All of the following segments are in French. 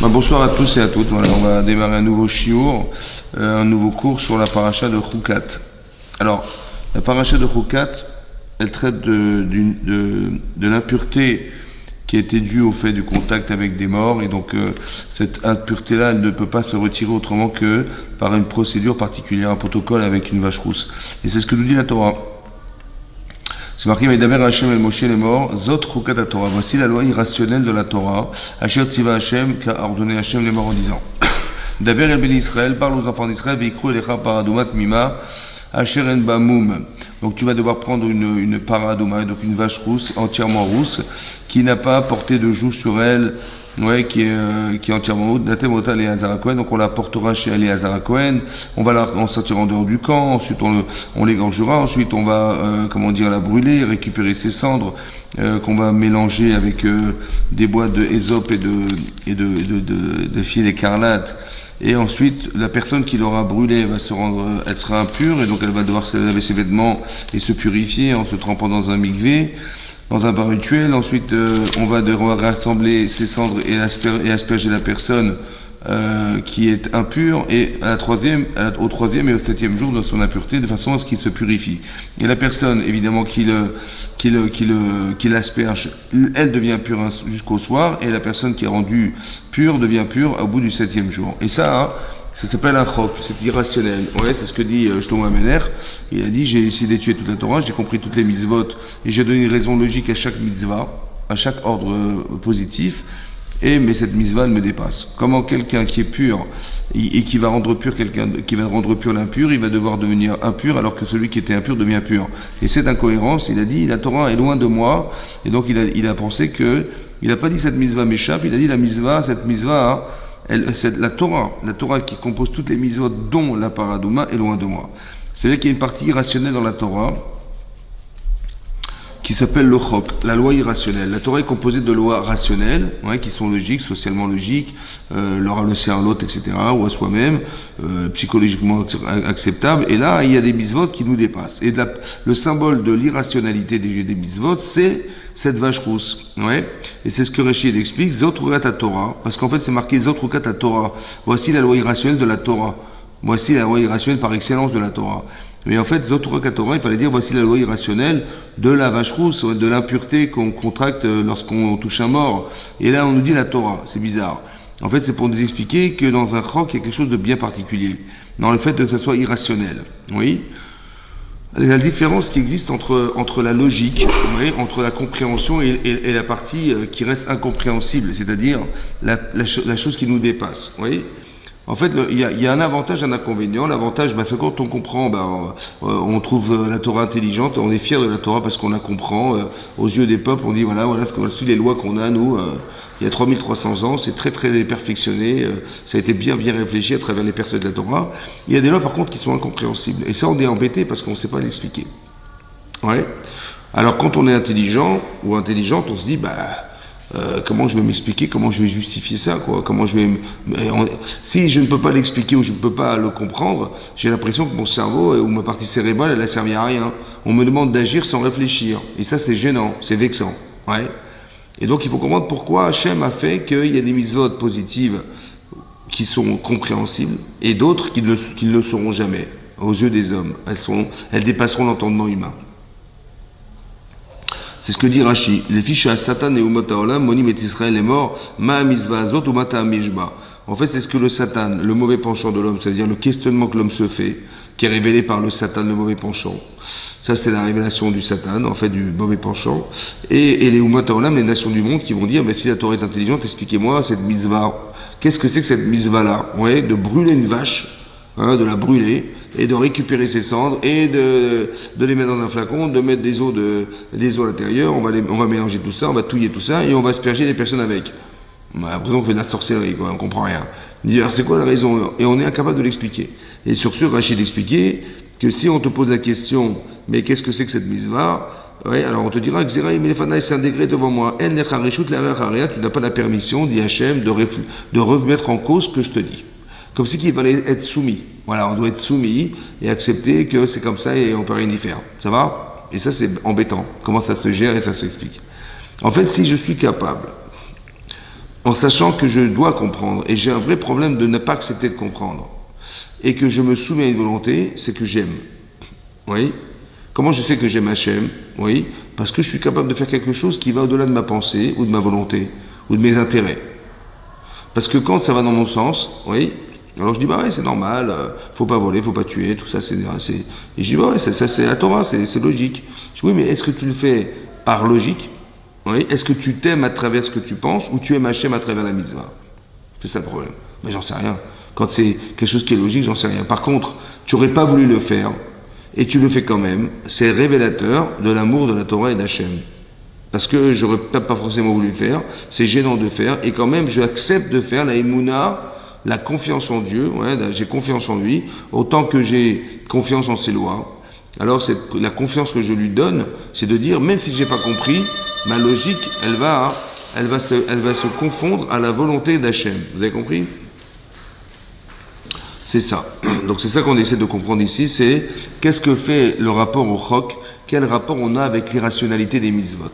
Bonsoir à tous et à toutes. Voilà, on va démarrer un nouveau shiur, un nouveau cours sur la paracha de Chukat. Alors, la paracha de Chukat, elle traite de l'impureté qui a été due au fait du contact avec des morts, et donc cette impureté-là, elle ne peut pas se retirer autrement que par une procédure particulière, un protocole avec une vache rousse. Et c'est ce que nous dit la Torah. C'est marqué, Vaidaber Hashem el Moshe les morts, Zot Chukat à Torah. Voici la loi irrationnelle de la Torah. Asher Tziva Hashem, qu'a ordonné Hashem les morts en disant. Daber el Béni Israël, parle aux enfants d'Israël, Veikru elecha paradumat mima, Asher en Bamoum. Donc tu vas devoir prendre une paradouma, donc une vache rousse, entièrement rousse, qui n'a pas porté de joug sur elle, ouais, qui est entièrement rousse. Datemota Eleazar Cohen, donc on la portera chez Eleazar Cohen, on va la sortir en dehors du camp, ensuite on l'égorgera, ensuite on va, la brûler, récupérer ses cendres, qu'on va mélanger avec des bois de hysope et de fil écarlate. Et ensuite, la personne qui l'aura brûlé va elle sera impure, et donc elle va devoir se laver ses vêtements et se purifier en se trempant dans un mikvé, dans un bain rituel. Ensuite, on va devoir rassembler ses cendres et asperger la personne qui est impure, et au troisième et au septième jour de son impureté, de façon à ce qu'il se purifie. Et la personne, évidemment, qui l'asperge, elle devient pure jusqu'au soir, et la personne qui est rendue pure devient pure au bout du septième jour. Et ça s'appelle un chok, c'est irrationnel. Ouais, c'est ce que dit Shlomo Amener. Il a dit, j'ai essayé d'étudier toute la Torah, j'ai compris toutes les mitzvot, et j'ai donné une raison logique à chaque mitzvah, à chaque ordre positif. Mais cette mitzvah me dépasse. Comment quelqu'un qui est pur et qui va rendre pur l'impur, il va devoir devenir impur alors que celui qui était impur devient pur. Et cette incohérence, il a dit, la Torah est loin de moi, et donc il a pensé que, il n'a pas dit cette mitzvah m'échappe, il a dit cette mitzvah, la Torah qui compose toutes les mitzvot dont la paradouma est loin de moi. C'est-à-dire qu'il y a une partie irrationnelle dans la Torah qui s'appelle le chok, la loi irrationnelle. La Torah est composée de lois rationnelles, ouais, qui sont logiques, socialement logiques, leur laisser à l'autre, etc., ou à soi-même, psychologiquement acceptables. Et là, il y a des mitzvot qui nous dépassent. Et le symbole de l'irrationalité des mitzvot, c'est cette vache rousse. Ouais. Et c'est ce que Rachid explique, Zot Rukat Torah, parce qu'en fait, c'est marqué Zot Rukat Torah. Voici la loi irrationnelle de la Torah. Voici la loi irrationnelle par excellence de la Torah. Mais en fait, Zot Rukat Torah, il fallait dire voici la loi irrationnelle de la vache rousse, de l'impureté qu'on contracte lorsqu'on touche un mort. Et là, on nous dit la Torah. C'est bizarre. En fait, c'est pour nous expliquer que dans un chok, il y a quelque chose de bien particulier. Dans le fait que ça soit irrationnel. Oui. La différence qui existe entre la logique, oui, entre la compréhension et la partie qui reste incompréhensible, c'est-à-dire la chose qui nous dépasse. Oui. En fait, il y a un avantage, un inconvénient. L'avantage, c'est quand on comprend, on trouve la Torah intelligente, on est fier de la Torah parce qu'on la comprend. Aux yeux des peuples, on dit voilà ce qu'on suit les lois qu'on a, nous, il y a 3300 ans, c'est très très perfectionné, ça a été bien réfléchi à travers les personnes de la Torah. Il y a des lois par contre qui sont incompréhensibles. Et ça, on est embêté parce qu'on ne sait pas l'expliquer. Ouais. Alors quand on est intelligent ou intelligente, on se dit, comment je vais m'expliquer, comment je vais justifier ça, quoi, si je ne peux pas l'expliquer ou je ne peux pas le comprendre, j'ai l'impression que mon cerveau ou ma partie cérébrale, elle a servi à rien. On me demande d'agir sans réfléchir. Et ça, c'est gênant, c'est vexant. Ouais. Et donc, il faut comprendre pourquoi Hachem a fait qu'il y a des mitzvot positives qui sont compréhensibles et d'autres qui ne le seront jamais aux yeux des hommes. Elles dépasseront l'entendement humain. C'est ce que dit Rashi. Les fiches à Satan et Umot Haolam, Monim et Israël est mort, Ma Mizvah Azot ou Mata Mishba. En fait, c'est ce que le Satan, le mauvais penchant de l'homme, c'est-à-dire le questionnement que l'homme se fait, qui est révélé par le Satan, le mauvais penchant. Ça, c'est la révélation du Satan, en fait, du mauvais penchant. Et les Umot Haolam, les nations du monde, qui vont dire, si la Torah est intelligente, expliquez-moi cette Mizvah. Qu'est-ce que c'est que cette Mizvah-là? Ouais, de brûler une vache, de la brûler, et de récupérer ses cendres, et de les mettre dans un flacon, de mettre des eaux à l'intérieur, on va mélanger tout ça, on va touiller tout ça, et on va asperger les personnes avec. On a l'impression qu'on fait de la sorcellerie, quoi, on comprend rien. On dit, alors c'est quoi la raison? Et on est incapable de l'expliquer. Et sur ce, Rachid expliquait que si on te pose la question, mais qu'est-ce que c'est que cette mitzvah? Ouais, alors on te dira, Xeraï Melefanaï, c'est un degré devant moi. En nechareshut l'eracharea, tu n'as pas la permission, dit Hachem, de remettre en cause ce que je te dis. Comme si qu'il fallait être soumis. Voilà, on doit être soumis et accepter que c'est comme ça et on peut rien y faire. Ça va? Et ça, c'est embêtant. Comment ça se gère et ça s'explique. En fait, si je suis capable en sachant que je dois comprendre, et j'ai un vrai problème de ne pas accepter de comprendre, et que je me soumets à une volonté, c'est que j'aime. Oui. Comment je sais que j'aime Hachem? Oui. Parce que je suis capable de faire quelque chose qui va au-delà de ma pensée, ou de ma volonté, ou de mes intérêts. Parce que quand ça va dans mon sens, oui, alors je dis, bah ouais, c'est normal, faut pas voler, faut pas tuer, tout ça, c'est... Et je dis, bah ouais, ça c'est la Torah, c'est logique. Je dis, oui, mais est-ce que tu le fais par logique? Oui. Est-ce que tu t'aimes à travers ce que tu penses, ou tu aimes Hachem à travers la mitzvah? C'est ça le problème. Mais j'en sais rien. Quand c'est quelque chose qui est logique, j'en sais rien. Par contre, tu n'aurais pas voulu le faire, et tu le fais quand même, c'est révélateur de l'amour de la Torah et d'Hachem. Parce que j'aurais peut-être pas forcément voulu le faire, c'est gênant de faire, et quand même, j'accepte de faire la émouna, la confiance en Dieu, ouais, j'ai confiance en lui, autant que j'ai confiance en ses lois. Alors, la confiance que je lui donne, c'est de dire, même si j'ai pas compris, ma logique, elle va se confondre à la volonté d'Hachem. Vous avez compris? C'est ça. Donc c'est ça qu'on essaie de comprendre ici, c'est qu'est-ce que fait le rapport au chok, quel rapport on a avec l'irrationalité des mitzvot.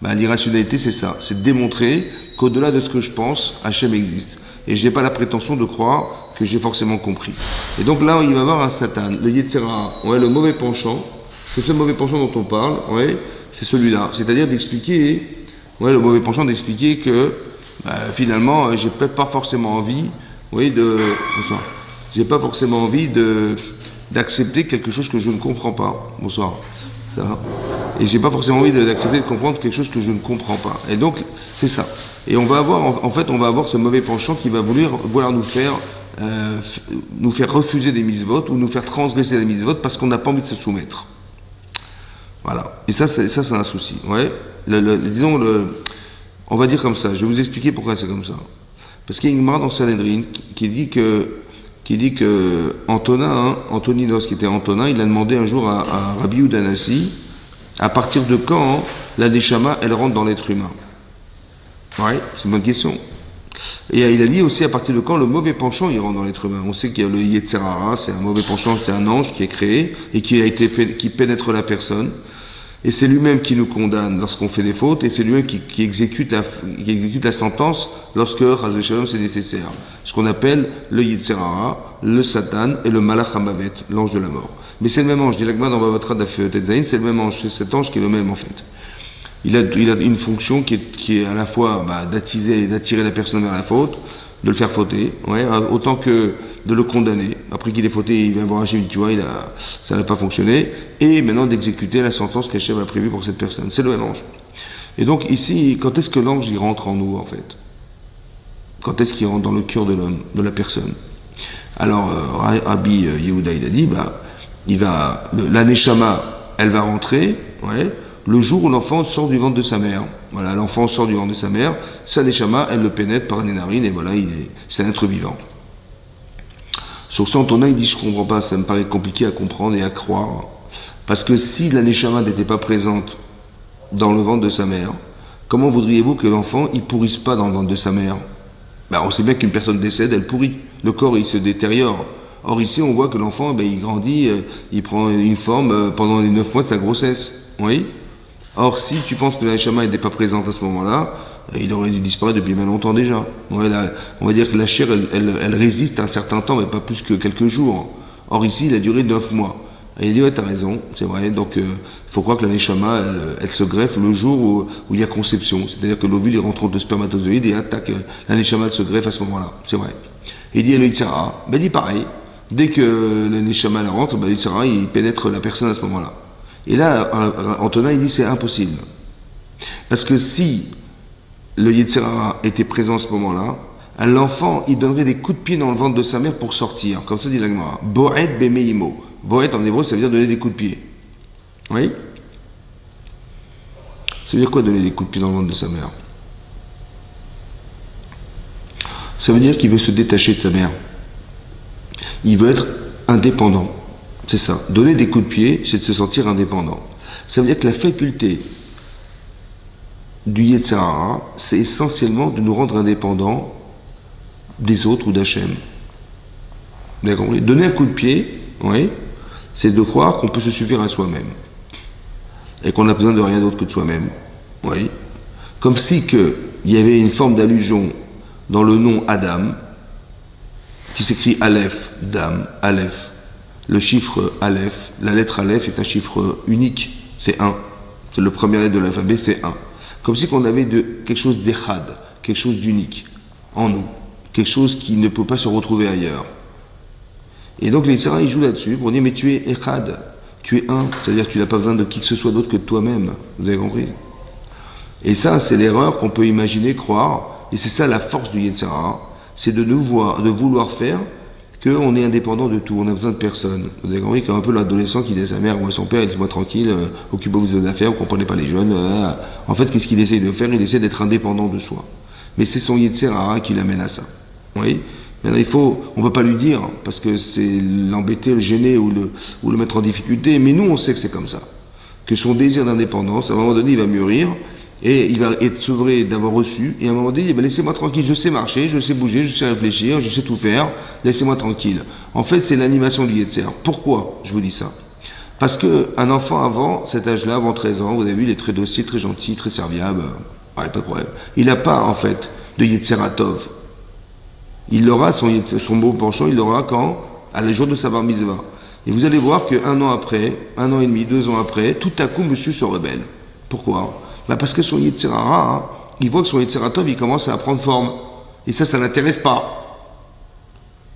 Ben, l'irrationalité, c'est ça, c'est de démontrer qu'au-delà de ce que je pense, Hachem existe. Et je n'ai pas la prétention de croire que j'ai forcément compris. Et donc là, il va y avoir un Satan, le Yetzirah, ouais, le mauvais penchant. C'est ce mauvais penchant dont on parle, ouais, c'est celui-là. C'est-à-dire d'expliquer, ouais, le mauvais penchant d'expliquer que finalement, j'ai peut-être pas forcément envie, oui, j'ai pas forcément envie d'accepter quelque chose que je ne comprends pas. Bonsoir. Ça va. Et j'ai pas forcément envie d'accepter de comprendre quelque chose que je ne comprends pas. Et donc, c'est ça. Et on va avoir, en fait, on va avoir ce mauvais penchant qui va vouloir nous faire refuser des mitzvot ou nous faire transgresser des mitzvot parce qu'on n'a pas envie de se soumettre. Voilà. Et ça, c'est un souci. Ouais. Disons, on va dire comme ça. Je vais vous expliquer pourquoi c'est comme ça. Parce qu'il y a une Gemara dans Sanhedrin qui dit que Antoninos, qui était Antonin, il a demandé un jour à Rabbi Yehuda Hanassi, à partir de quand la Neshama, elle rentre dans l'être humain? Ouais, c'est une bonne question. Et il a dit aussi à partir de quand le mauvais penchant, il rentre dans l'être humain. On sait qu'il y a le Yetzirah, c'est un mauvais penchant, c'est un ange qui est créé et qui pénètre la personne. Et c'est lui-même qui nous condamne lorsqu'on fait des fautes, et c'est lui-même qui exécute la sentence lorsque, Chas v'Shalom, c'est nécessaire. Ce qu'on appelle le Yetzirah, le Satan et le Malach HaMavet, l'ange de la mort. Mais c'est le même ange, dit l'Agma dans Bavatra Daf Tetzaïn, c'est le même ange, c'est cet ange qui est le même en fait. Il a une fonction qui est à la fois d'attirer la personne vers la faute, de le faire fauter, ouais, autant que de le condamner. Après qu'il ait fauté, il vient voir Hachem, tu vois, ça n'a pas fonctionné, et maintenant d'exécuter la sentence qu'Hachem a prévue pour cette personne. C'est le même ange. Et donc ici, quand est-ce que l'ange il rentre en nous en fait? Quand est-ce qu'il rentre dans le cœur de l'homme, de la personne? Alors Rabbi Yehuda il a dit, la Neshama, elle va rentrer, ouais, le jour où l'enfant sort du ventre de sa mère. Voilà, l'enfant sort du ventre de sa mère, sa Neshama, elle le pénètre par les narines, et voilà, c'est un être vivant. Sur ça, Antonin, il dit, je ne comprends pas, ça me paraît compliqué à comprendre et à croire. Parce que si la Neshama n'était pas présente dans le ventre de sa mère, comment voudriez-vous que l'enfant, il pourrisse pas dans le ventre de sa mère? On sait bien qu'une personne décède, elle pourrit. Le corps, il se détériore. Or ici, on voit que l'enfant, il grandit, il prend une forme pendant les 9 mois de sa grossesse. Oui. Or, si tu penses que la Neshama n'était pas présente à ce moment-là, il aurait dû disparaître depuis bien longtemps déjà. Ouais, on va dire que la chair, elle résiste un certain temps, mais pas plus que quelques jours. Or ici, il a duré 9 mois. Et il dit, ouais, t'as raison, c'est vrai. Donc, il faut croire que la Neshama, elle se greffe le jour où il y a conception. C'est-à-dire que l'ovule, il rentre de spermatozoïde et attaque. La Neshama, elle se greffe à ce moment-là. C'est vrai. Et il dit, le Yitzhara, il dit pareil. Dès que la Neshama, elle rentre, le Yitzhara, il pénètre la personne à ce moment-là. Et là, Antonin, il dit, c'est impossible. Parce que si le Yetzirah était présent à ce moment-là, l'enfant, il donnerait des coups de pied dans le ventre de sa mère pour sortir. Comme ça dit la Gemara. Boet bemeimo. Boet en hébreu, ça veut dire donner des coups de pied. Oui? Ça veut dire quoi donner des coups de pied dans le ventre de sa mère? Ça veut dire qu'il veut se détacher de sa mère. Il veut être indépendant. C'est ça. Donner des coups de pied, c'est de se sentir indépendant. Ça veut dire que la faculté du Yetzirah, c'est essentiellement de nous rendre indépendants des autres ou d'Hachem. Vous avez compris? Donner un coup de pied, oui, c'est de croire qu'on peut se suffire à soi-même. Et qu'on n'a besoin de rien d'autre que de soi-même. Oui. Comme si il y avait une forme d'allusion dans le nom Adam, qui s'écrit Aleph, Dam, Aleph. Le chiffre Aleph, la lettre Aleph est un chiffre unique, c'est 1. C'est le premier lettre de l'alphabet, c'est 1. Comme si on avait quelque chose d'echad, quelque chose d'unique en nous, quelque chose qui ne peut pas se retrouver ailleurs. Et donc les Yitzhara, ils jouent là-dessus pour dire, mais tu es echad, tu es un, c'est-à-dire que tu n'as pas besoin de qui que ce soit d'autre que de toi-même. Vous avez compris? Et ça, c'est l'erreur qu'on peut imaginer, croire, et c'est ça la force du Yitzhara, c'est de vouloir faire qu'on est indépendant de tout, on a besoin de personne. Vous avez compris, comme un peu l'adolescent qui dit à sa mère ou à son père, laissez-moi tranquille, occupez-vous de vos affaires, vous ne comprenez pas les jeunes. En fait, qu'est-ce qu'il essaye de faire? Il essaie d'être indépendant de soi. Mais c'est son Yitzhara qui l'amène à ça. Oui. Maintenant, on ne peut pas lui dire, parce que c'est l'embêter, le gêner ou le mettre en difficulté, mais nous, on sait que c'est comme ça. Que son désir d'indépendance, à un moment donné, il va mûrir, et il va être sevré d'avoir reçu, et à un moment donné, il dit, laissez-moi tranquille, je sais marcher, je sais bouger, je sais réfléchir, je sais tout faire, laissez-moi tranquille. En fait, c'est l'animation du Yetzer. Pourquoi je vous dis ça? Parce qu'un enfant avant cet âge-là, avant 13 ans, vous avez vu, il est très docile, très gentil, très serviable, pas de problème. Il n'a pas, en fait, de Yetzeratov. Il aura son beau penchant, il l'aura quand? À la jour de sa bar mitzvah. Et vous allez voir qu'un an après, 1 an et demi, 2 ans après, tout à coup, monsieur se rebelle. Pourquoi? Parce que son Yetzirara, il voit que son Yetzeratov, il commence à prendre forme. Et ça l'intéresse pas.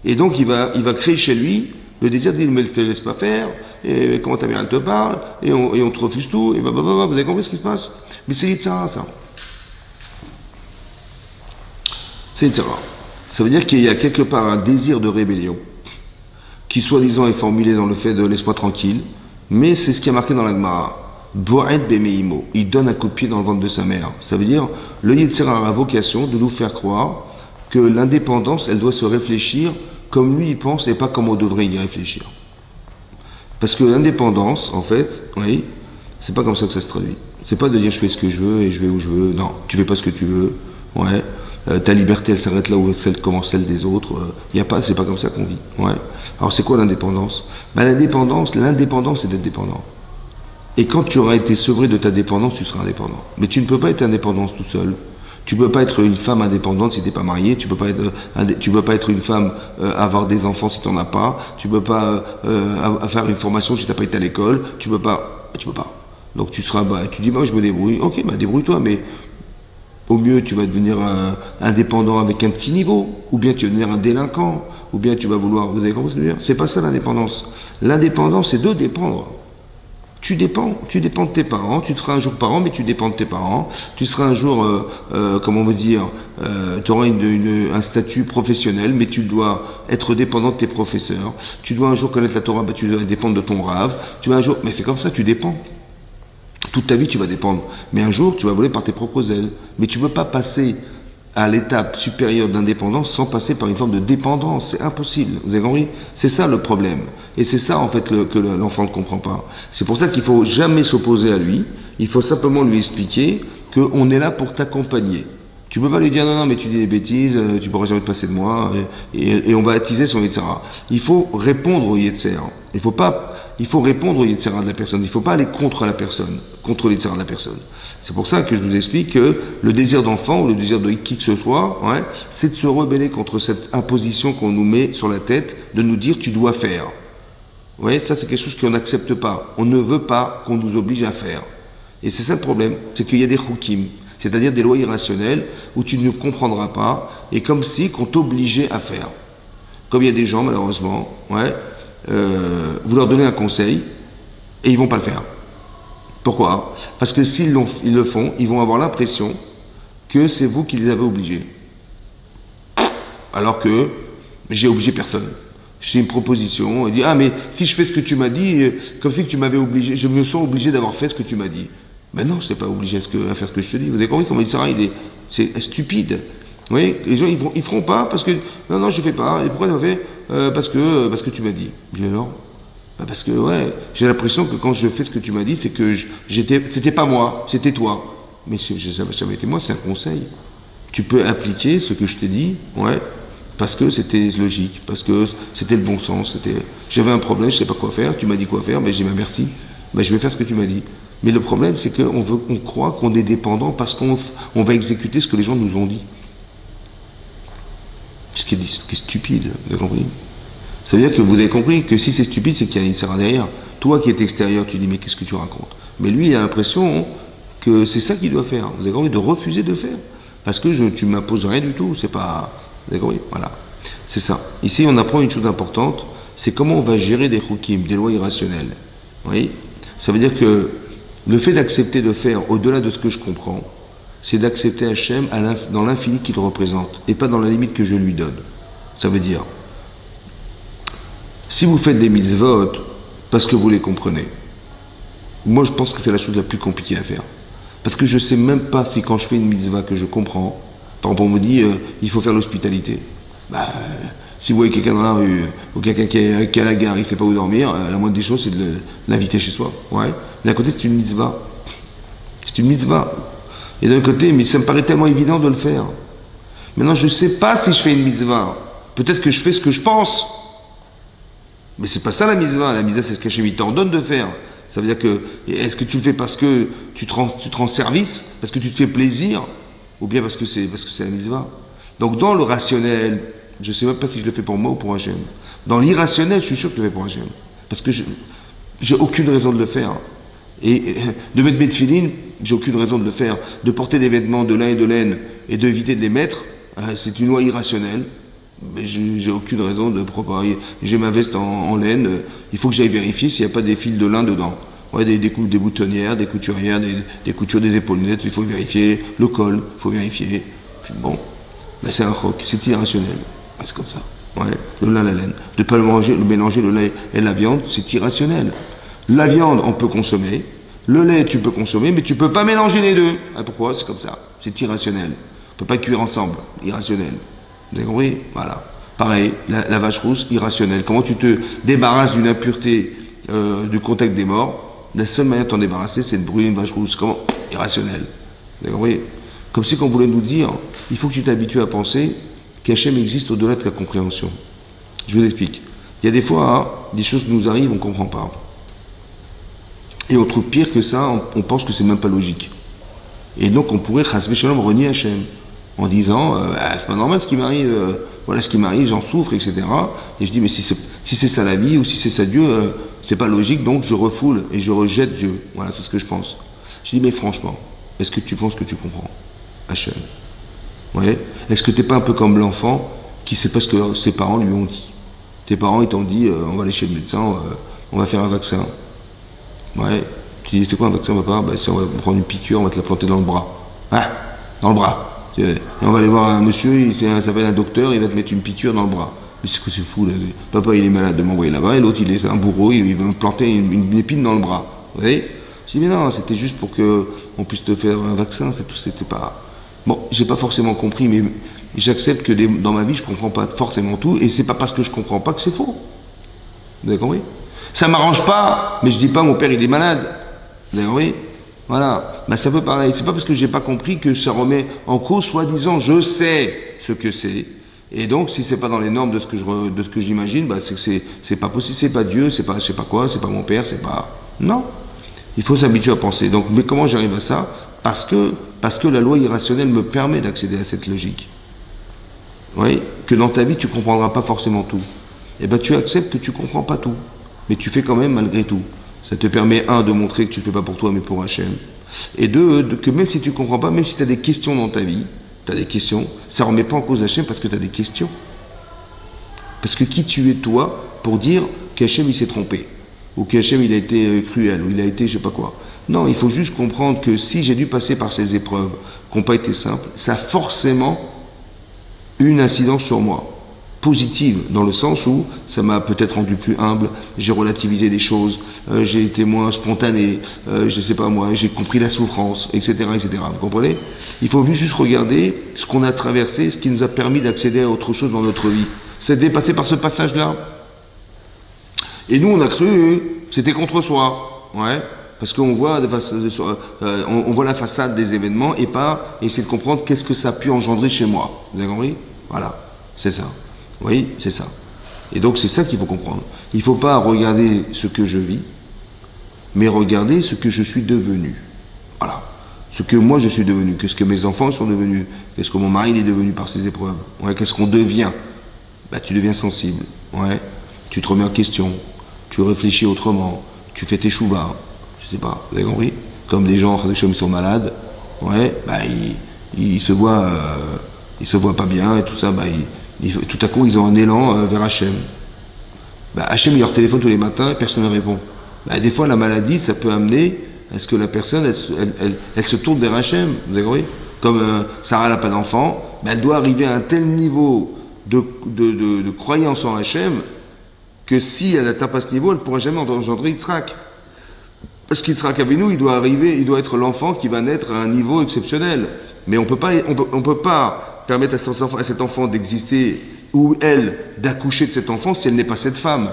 Et donc, il va créer chez lui le désir de dire, mais ne te laisse pas faire, et comment ta mère, elle te parle, et on te refuse tout, et vous avez compris ce qui se passe? Mais c'est Yetzirara, ça. C'est Yetzirara. Ça veut dire qu'il y a quelque part un désir de rébellion, qui soi-disant est formulé dans le fait de laisse-moi tranquille, mais c'est ce qui est marqué dans la Gemara. Bo'ed bemeimo, il donne un coup de pied dans le ventre de sa mère. Ça veut dire, le Yetzirara a la vocation de nous faire croire que l'indépendance, elle doit se réfléchir comme lui il pense et pas comme on devrait y réfléchir. Parce que l'indépendance, en fait, oui, c'est pas comme ça que ça se traduit. C'est pas de dire je fais ce que je veux et je vais où je veux. Non, tu fais pas ce que tu veux. Ouais. Ta liberté, elle s'arrête là où elle commence celle des autres. C'est pas comme ça qu'on vit. Ouais. Alors c'est quoi l'indépendance? L'indépendance, c'est d'être dépendant. Et quand tu auras été sevré de ta dépendance, tu seras indépendant. Mais tu ne peux pas être indépendant tout seul. Tu ne peux pas être une femme indépendante si tu n'es pas marié. Tu ne peux pas être une femme, avoir des enfants si tu n'en as pas. Tu ne peux pas faire une formation si tu n'as pas été à l'école. Tu peux pas. Donc tu seras, tu dis, moi je me débrouille. Ok, débrouille-toi, mais au mieux tu vas devenir indépendant avec un petit niveau. Ou bien tu vas devenir un délinquant. Ou bien tu vas vouloir, vous avez compris ce que je veux dire? C'est pas ça l'indépendance. L'indépendance, c'est de dépendre. Tu dépends de tes parents, tu seras un jour parent, mais tu dépends de tes parents, tu seras un jour, comment on veut dire, tu auras un statut professionnel, mais tu dois être dépendant de tes professeurs, tu dois un jour connaître la Torah, tu dois dépendre de ton rave, tu vas un jour, mais c'est comme ça, tu dépends. Toute ta vie, tu vas dépendre. Mais un jour, tu vas voler par tes propres ailes. Mais tu ne peux pas passer à l'étape supérieure d'indépendance sans passer par une forme de dépendance. C'est impossible. Vous avez compris? C'est ça le problème. Et c'est ça, en fait, que l'enfant ne comprend pas. C'est pour ça qu'il ne faut jamais s'opposer à lui. Il faut simplement lui expliquer qu'on est là pour t'accompagner. Tu ne peux pas lui dire non, mais tu dis des bêtises, tu ne pourras jamais te passer de moi, et on va attiser son Yetzirah. Il faut répondre au Yetzirah. Il faut répondre au Yetzirah de la personne. Il ne faut pas aller contre la personne, contre le Yetzirah de la personne. C'est pour ça que je vous explique que le désir d'enfant ou le désir de qui que ce soit, c'est de se rebeller contre cette imposition qu'on nous met sur la tête, de nous dire tu dois faire. Vous voyez, ça c'est quelque chose qu'on n'accepte pas. On ne veut pas qu'on nous oblige à faire. Et c'est ça le problème, c'est qu'il y a des chukim, c'est-à-dire des lois irrationnelles où tu ne comprendras pas, et comme si qu'on t'obligeait à faire. Comme il y a des gens, malheureusement, vous leur donnez un conseil, et ils vont pas le faire. Pourquoi? Parce que s'ils le font, ils vont avoir l'impression que c'est vous qui les avez obligés. Alors que j'ai obligé personne. J'ai une proposition, il dit, ah mais si je fais ce que tu m'as dit, comme si que tu m'avais obligé, je me sens obligé d'avoir fait ce que tu m'as dit. Mais non, je n'étais pas obligé à faire ce que je te dis. Vous avez compris comment il sera, c'est stupide. Vous voyez, les gens, ils feront pas parce que, non, je fais pas. Et pourquoi tu m'as fait? Parce que tu m'as dit. Bien alors? Parce que, j'ai l'impression que quand je fais ce que tu m'as dit, c'est que c'était pas moi, c'était toi. Mais ça n'a jamais été moi, c'est un conseil. Tu peux appliquer ce que je t'ai dit, parce que c'était logique, parce que c'était le bon sens. J'avais un problème, je ne sais pas quoi faire, tu m'as dit quoi faire, mais j'ai dit merci, je vais faire ce que tu m'as dit. Mais le problème, c'est qu'on croit qu'on est dépendant parce qu'on va exécuter ce que les gens nous ont dit. Ce qui est stupide, vous avez compris? Ça veut dire que vous avez compris que si c'est stupide, c'est qu'il y a une serre derrière. Toi qui es extérieur, tu dis mais qu'est-ce que tu racontes? Mais lui, il a l'impression que c'est ça qu'il doit faire. Vous avez compris? De refuser de faire. Parce que tu ne m'imposes rien du tout. C'est pas... Vous avez compris? Voilà. C'est ça. Ici, on apprend une chose importante, c'est comment on va gérer des chukim, des lois irrationnelles. Oui? Ça veut dire que le fait d'accepter de faire au-delà de ce que je comprends, c'est d'accepter Hachem dans l'infini qu'il représente, et pas dans la limite que je lui donne. Ça veut dire, si vous faites des mitzvot parce que vous les comprenez, moi je pense que c'est la chose la plus compliquée à faire. Parce que je ne sais même pas si quand je fais une mitzvah que je comprends, par exemple on me dit il faut faire l'hospitalité. Bah, si vous voyez quelqu'un dans la rue, ou quelqu'un qui est à la gare, il ne sait pas où dormir, la moindre des choses c'est de l'inviter chez soi. Ouais. D'un côté c'est une mitzvah. C'est une mitzvah. Et d'un côté, mais ça me paraît tellement évident de le faire. Maintenant je ne sais pas si je fais une mitzvah. Peut-être que je fais ce que je pense. Mais c'est pas ça la mitzvah. La mitzvah, c'est ce qu'Hachem t'ordonne de faire. Ça veut dire que, est-ce que tu le fais parce que tu te rends service, parce que tu te fais plaisir, ou bien parce que c'est la mitzvah? Donc dans le rationnel, je sais même pas si je le fais pour moi ou pour Hachem. Dans l'irrationnel, je suis sûr que je le fais pour Hachem. Parce que j'ai aucune raison de le faire. Et de mettre mes tefilines, j'ai aucune raison de le faire. De porter des vêtements de lin et de laine et d'éviter de les mettre, c'est une loi irrationnelle. Mais j'ai aucune raison de préparer. J'ai ma veste en laine, il faut que j'aille vérifier s'il n'y a pas des fils de lin dedans. Ouais, des boutonnières, des couturières, des coutures des épaulettes, il faut vérifier. Le col, il faut vérifier. Puis bon, ben c'est un roc, c'est irrationnel. C'est comme ça. Ouais, le lin, la laine. De ne pas mélanger le lait et la viande, c'est irrationnel. La viande, on peut consommer. Le lait, tu peux consommer, mais tu ne peux pas mélanger les deux. Ah, pourquoi? C'est comme ça. C'est irrationnel. On ne peut pas cuire ensemble. Irrationnel. Vous avez compris? Voilà. Pareil, la vache rousse, irrationnelle. Comment tu te débarrasses d'une impureté du contact des morts? La seule manière de t'en débarrasser, c'est de brûler une vache rousse. Comment? Irrationnel. Vous avez compris? Comme si on voulait nous dire, il faut que tu t'habitues à penser qu'Hachem existe au-delà de ta compréhension. Je vous explique. Il y a des fois, des choses qui nous arrivent, on ne comprend pas. Et on trouve pire que ça, on pense que c'est même pas logique. Et donc on pourrait, chasvé shalom, renier Hachem. En disant, c'est pas normal ce qui m'arrive, voilà ce qui m'arrive, j'en souffre, etc. Et je dis, mais si c'est ça la vie, ou si c'est ça Dieu, c'est pas logique, donc je refoule et je rejette Dieu. Voilà, c'est ce que je pense. Je dis, mais franchement, est-ce que tu penses que tu comprends Hachem? Ouais. Est-ce que t'es pas un peu comme l'enfant qui sait pas ce que ses parents lui ont dit? Tes parents, ils t'ont dit, on va aller chez le médecin, on va faire un vaccin. Ouais. Tu dis, c'est quoi un vaccin, papa? Ben, on va prendre une piqûre, on va te la planter dans le bras. Ah, dans le bras. Et on va aller voir un monsieur, il s'appelle un docteur, il va te mettre une piqûre dans le bras. Mais c'est que c'est fou là. Papa il est malade de m'envoyer là-bas, et l'autre il est un bourreau, il va me planter une épine dans le bras. Vous voyez? Je dis mais non, c'était juste pour qu'on puisse te faire un vaccin, c'est tout, c'était pas. Bon, j'ai pas forcément compris, mais j'accepte que dans ma vie je comprends pas forcément tout, et c'est pas parce que je comprends pas que c'est faux. Vous avez compris? Ça m'arrange pas, mais je dis pas mon père il est malade. Vous avez compris? Voilà, ben, c'est un peu pareil. C'est pas parce que j'ai pas compris que ça remet en cause, soi-disant, je sais ce que c'est. Et donc, si c'est pas dans les normes de ce que j'imagine, ben, c'est que c'est pas possible, c'est pas Dieu, c'est pas je sais pas quoi, c'est pas mon père, c'est pas. Non. Il faut s'habituer à penser. Donc, mais comment j'arrive à ça? Parce que la loi irrationnelle me permet d'accéder à cette logique. Oui, que dans ta vie, tu comprendras pas forcément tout. Et ben, tu acceptes que tu comprends pas tout, mais tu fais quand même malgré tout. Ça te permet, un, de montrer que tu ne le fais pas pour toi, mais pour Hachem. Et deux, que même si tu ne comprends pas, même si tu as des questions dans ta vie, tu as des questions, ça ne remet pas en cause Hachem parce que tu as des questions. Parce que qui tu es toi pour dire qu'Hachem il s'est trompé, ou qu'Hachem il a été cruel, ou il a été je sais pas quoi. Non, il faut juste comprendre que si j'ai dû passer par ces épreuves qui n'ont pas été simples, ça a forcément une incidence sur moi. Positive, dans le sens où ça m'a peut-être rendu plus humble, j'ai relativisé des choses, j'ai été moins spontané, je sais pas moi, j'ai compris la souffrance, etc., etc. Vous comprenez? Il faut juste regarder ce qu'on a traversé, ce qui nous a permis d'accéder à autre chose dans notre vie. C'est dépassé par ce passage-là. Et nous, on a cru, c'était contre soi, ouais, parce qu'on voit, on voit la façade des événements et pas essayer de comprendre qu'est-ce que ça a pu engendrer chez moi. Vous avez compris? Voilà, c'est ça. Oui, c'est ça. Et donc c'est ça qu'il faut comprendre. Il ne faut pas regarder ce que je vis, mais regarder ce que je suis devenu. Voilà. ce que moi je suis devenu, qu'est-ce que mes enfants sont devenus, qu'est-ce que mon mari est devenu par ces épreuves. Ouais, qu'est-ce qu'on devient? Bah, tu deviens sensible. Ouais, tu te remets en question, tu réfléchis autrement, tu fais tes chouvas. Je sais pas, vous avez compris? Comme des gens, ils sont malades, ouais, bah, ils se voient pas bien et tout ça, bah, tout à coup ils ont un élan vers Hachem. Bah, Hachem il leur téléphone tous les matins et personne ne répond. Bah, des fois la maladie ça peut amener à ce que la personne elle se tourne vers Hachem, vous avez compris? Comme Sarah n'a pas d'enfant, bah, elle doit arriver à un tel niveau de croyance en Hachem que si elle n'atteint pas ce niveau, elle ne pourra jamais engendrer Yitzhak. Parce qu'Yitzhak Avinu, il doit être l'enfant qui va naître à un niveau exceptionnel. Mais on peut pas permettre à cet enfant d'exister ou elle d'accoucher de cet enfant si elle n'est pas cette femme.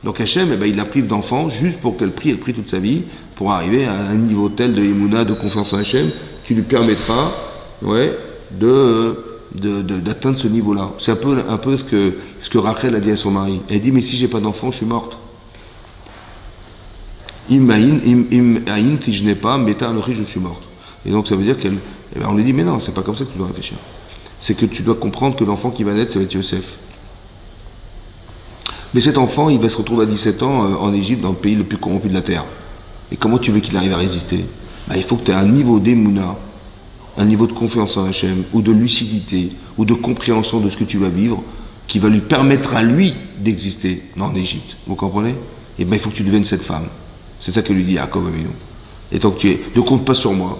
Donc Hachem, eh ben, il la prive d'enfant juste pour qu'elle prie toute sa vie pour arriver à un niveau tel de Emouna, de confiance en Hachem, qui lui permettra, ouais, d'atteindre ce niveau-là. C'est un peu ce que Rachel a dit à son mari. Elle dit, mais si j'ai pas d'enfant, je suis morte. Im aïn, si je n'ai pas, meta anochi, je suis morte. Et donc ça veut dire qu'elle, eh ben, on lui dit, mais non, c'est pas comme ça que tu dois réfléchir. C'est que tu dois comprendre que l'enfant qui va naître, ça va être Yosef. Mais cet enfant, il va se retrouver à 17 ans en Égypte, dans le pays le plus corrompu de la terre. Et comment tu veux qu'il arrive à résister? Ben, il faut que tu aies un niveau d'émouna, un niveau de confiance en Hachem, ou de lucidité, ou de compréhension de ce que tu vas vivre, qui va lui permettre à lui d'exister en Égypte. Vous comprenez? Et bien il faut que tu deviennes cette femme. C'est ça que lui dit Yaakov Avinu. Et tant que ne compte pas sur moi.